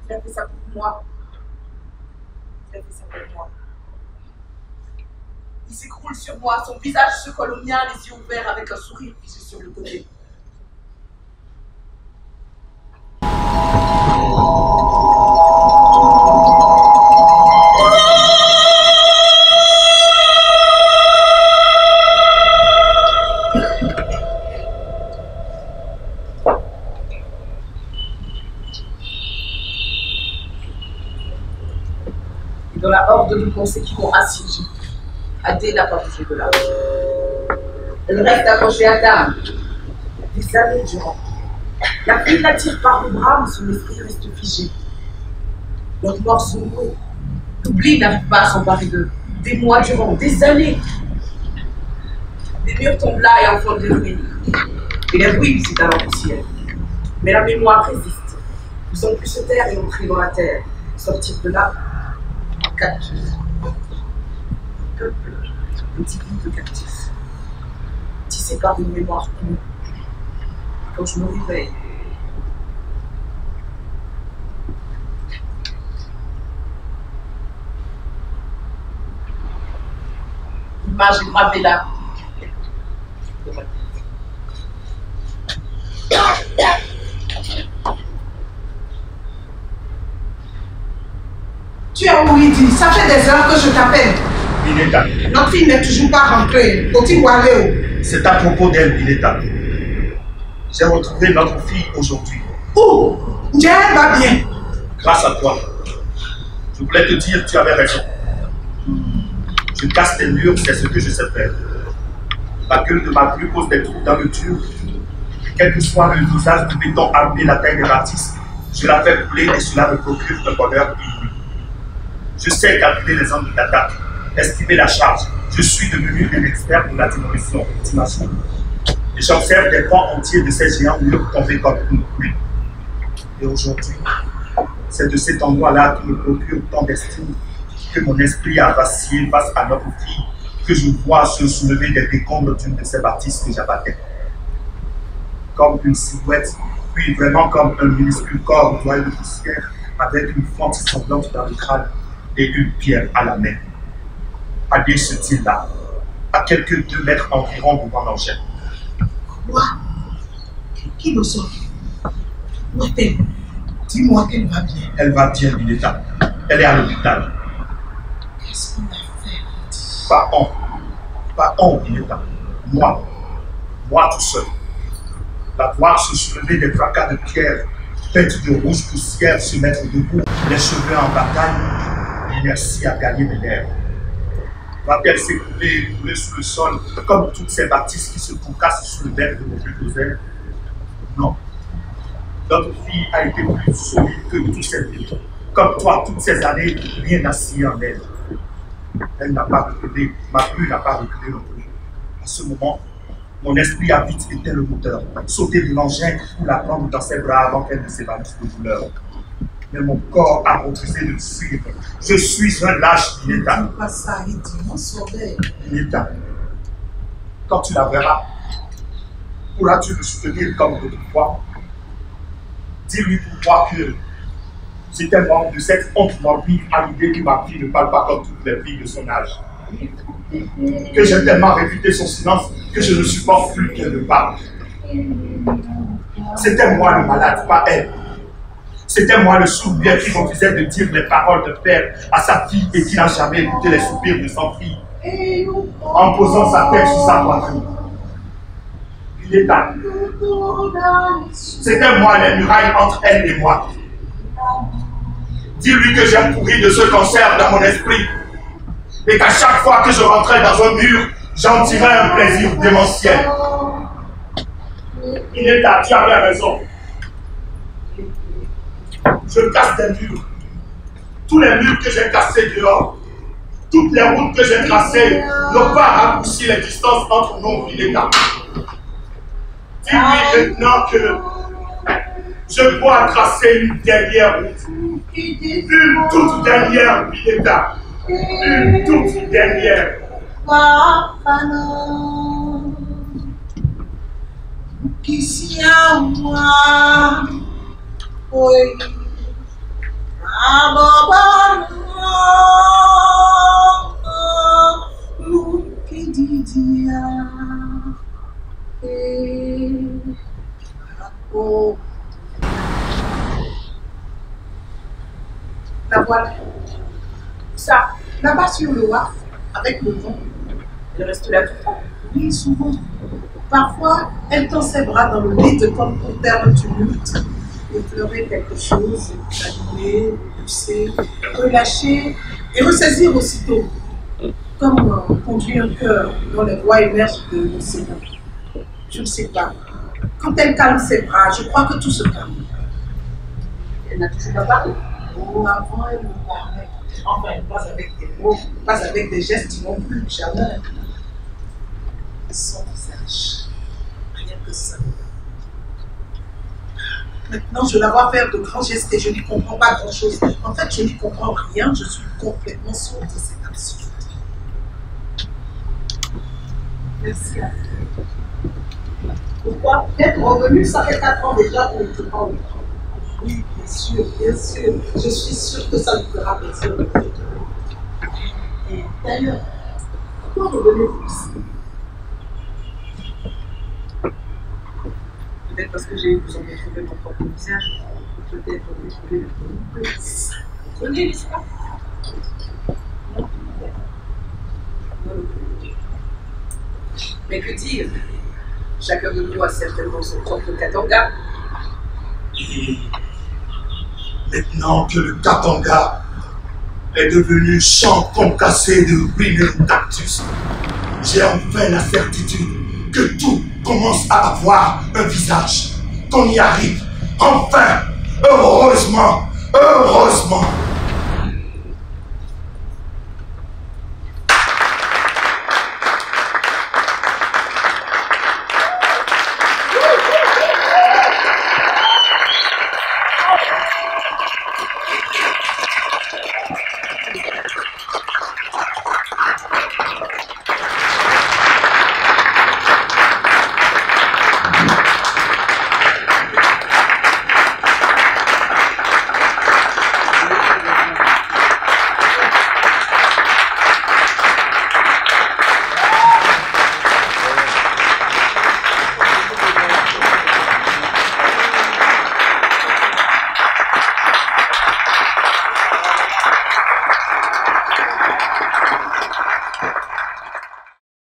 Il a fait ça pour moi. Il a fait ça pour moi. Il s'écroule sur moi, son visage se colle au mien, les yeux ouverts avec un sourire figé sur le côté. Et dans la horde de pensées qui m'ont assiégé, Adé n'a pas bougé de là. Elle reste accrochée à table, des années durant. La fille la tire par le bras, mais son esprit reste figé. Leurs morts sont noués. L'oubli n'arrive pas à s'emparer d'eux. Des mois durant, des années. Les murs tombent là et enfants des ruines. Et les ruines s'étalent au ciel. Mais la mémoire résiste. Ils ont pu se taire et entrer dans la terre. Sortir de là, cactus. Peuple, petit bout de cactus. Tissé par une mémoire bleue. Quand je me réveille, l'image est gravée là. Tu es où, Idi? Ça fait des heures que je t'appelle. Bineta, Notre fille n'est toujours pas rentrée. Faut-il où aller? c'est à propos d'elle, Bineta. J'ai retrouvé notre fille aujourd'hui. Où? Elle va bien. Grâce à toi. Je voulais te dire, tu avais raison. Je casse tes murs, c'est ce que je sais faire. La gueule de ma pluie pose des trous dans le dur. Quel que soit le visage du béton armé, la taille des bâtisses, je la fais couler et cela me procure un bonheur inouï. Je sais calculer les angles d'attaque, estimer la charge. Je suis devenu un expert de la démolition, t'imagines. Et j'observe des pans entiers de ces géants murs tombés comme une pluie. Et aujourd'hui, c'est de cet endroit-là qui me procure tant d'estime que mon esprit a vacillé face à notre fille, que je vois se soulever des décombres d'une de ces bâtisses que j'abattais. Comme une silhouette, puis vraiment comme un minuscule corps noyé de poussière, avec une fente sanglante dans le crâne et une pierre à la main. Adé se tient là, à quelques 2 mètres environ devant l'engin. Quoi? Qui le sort? Où est-elle? Dis-moi qu'elle va bien. Elle va bien, Bineta. Elle est à l'hôpital. Qu'est-ce qu'on a fait? Pas on, Bineta. Moi tout seul. La voir se soulever des fracas de pierre, peintes de rouge poussière, se mettre debout, les cheveux en bataille, l'inertie a gagné mes lèvres. Va-t-elle s'écouler, couler sous le sol, comme toutes ces bâtisses qui se concassent sous le verre de mon bulldozer? Non. Notre fille a été plus solide que tous ces vies. Comme toi, toutes ces années, rien n'a scié en elle. Elle n'a pas reculé, ma pluie n'a pas reculé non plus. À ce moment, mon esprit a vite éteint le moteur, sauté de l'engin pour la prendre dans ses bras avant qu'elle ne s'évanouisse de douleur. Mais mon corps a refusé de suivre. Je suis un lâche, Bineta. Ne dis pas ça, il dit mon soleil. Bineta, quand tu la verras, pourras-tu le soutenir comme autrefois? Dis-lui pourquoi que j'étais membre de cette honte morbide à l'idée que ma fille ne parle pas comme toutes les filles de son âge. Que j'ai tellement réfuté son silence que je ne supporte plus qu'elle ne parle. C'était moi le malade, pas elle. C'était moi le sourd-muet qui refusait de dire les paroles de père à sa fille et qui n'a jamais écouté les soupirs de son fille en posant sa tête sur sa poitrine. Bineta, c'était moi les murailles entre elle et moi. Dis-lui que j'ai pourri de ce cancer dans mon esprit et qu'à chaque fois que je rentrais dans un mur, j'en tirais un plaisir démentiel. Bineta, tu avais raison. Je casse des murs. Tous les murs que j'ai cassés dehors, toutes les routes que j'ai tracées n'ont pas raccourci les distances entre nous, Bineta. Dis-lui maintenant que je dois tracer une dernière route. Une toute dernière, Bineta. Une toute dernière. Qu'ici à moi, oui, la voilà. Ça, Là-bas sur le wharf, avec le vent. elle reste là tout le temps. Oui, souvent. Parfois, elle tend ses bras dans le vide comme pour taire un tumulte, effleurer quelque chose, allumer, pousser, relâcher et ressaisir aussitôt, comme conduire un cœur dans les voies émergent de l'océan. Je ne sais pas. Quand elle calme ses bras, je crois que tout se calme. Elle n'a toujours pas parlé. Oh, avant, elle me parlait. Enfin, pas avec des mots, pas avec des gestes non plus, jamais. Son visage, rien que ça. Maintenant, je la vois faire de grands gestes et je n'y comprends pas grand-chose. En fait, je n'y comprends rien, je suis complètement sourde, c'est absurde. Merci à vous. Pourquoi être revenu, ça fait 4 ans déjà qu'on te parle. Oui, bien sûr, bien sûr. Je suis sûre que ça vous fera plaisir. Et d'ailleurs, pourquoi revenez-vous ici? Peut-être parce que j'ai eu besoin de retrouver mon propre visage. Peut-être pour retrouver le plus. Vous connaissez l'histoire? Non. Mais que dire? Chacun de nous a certainement son propre Katanga. Et maintenant que le Katanga est devenu champ concassé de ruines et cactus, j'ai enfin la certitude que tout commence à avoir un visage, qu'on y arrive, enfin, heureusement, heureusement.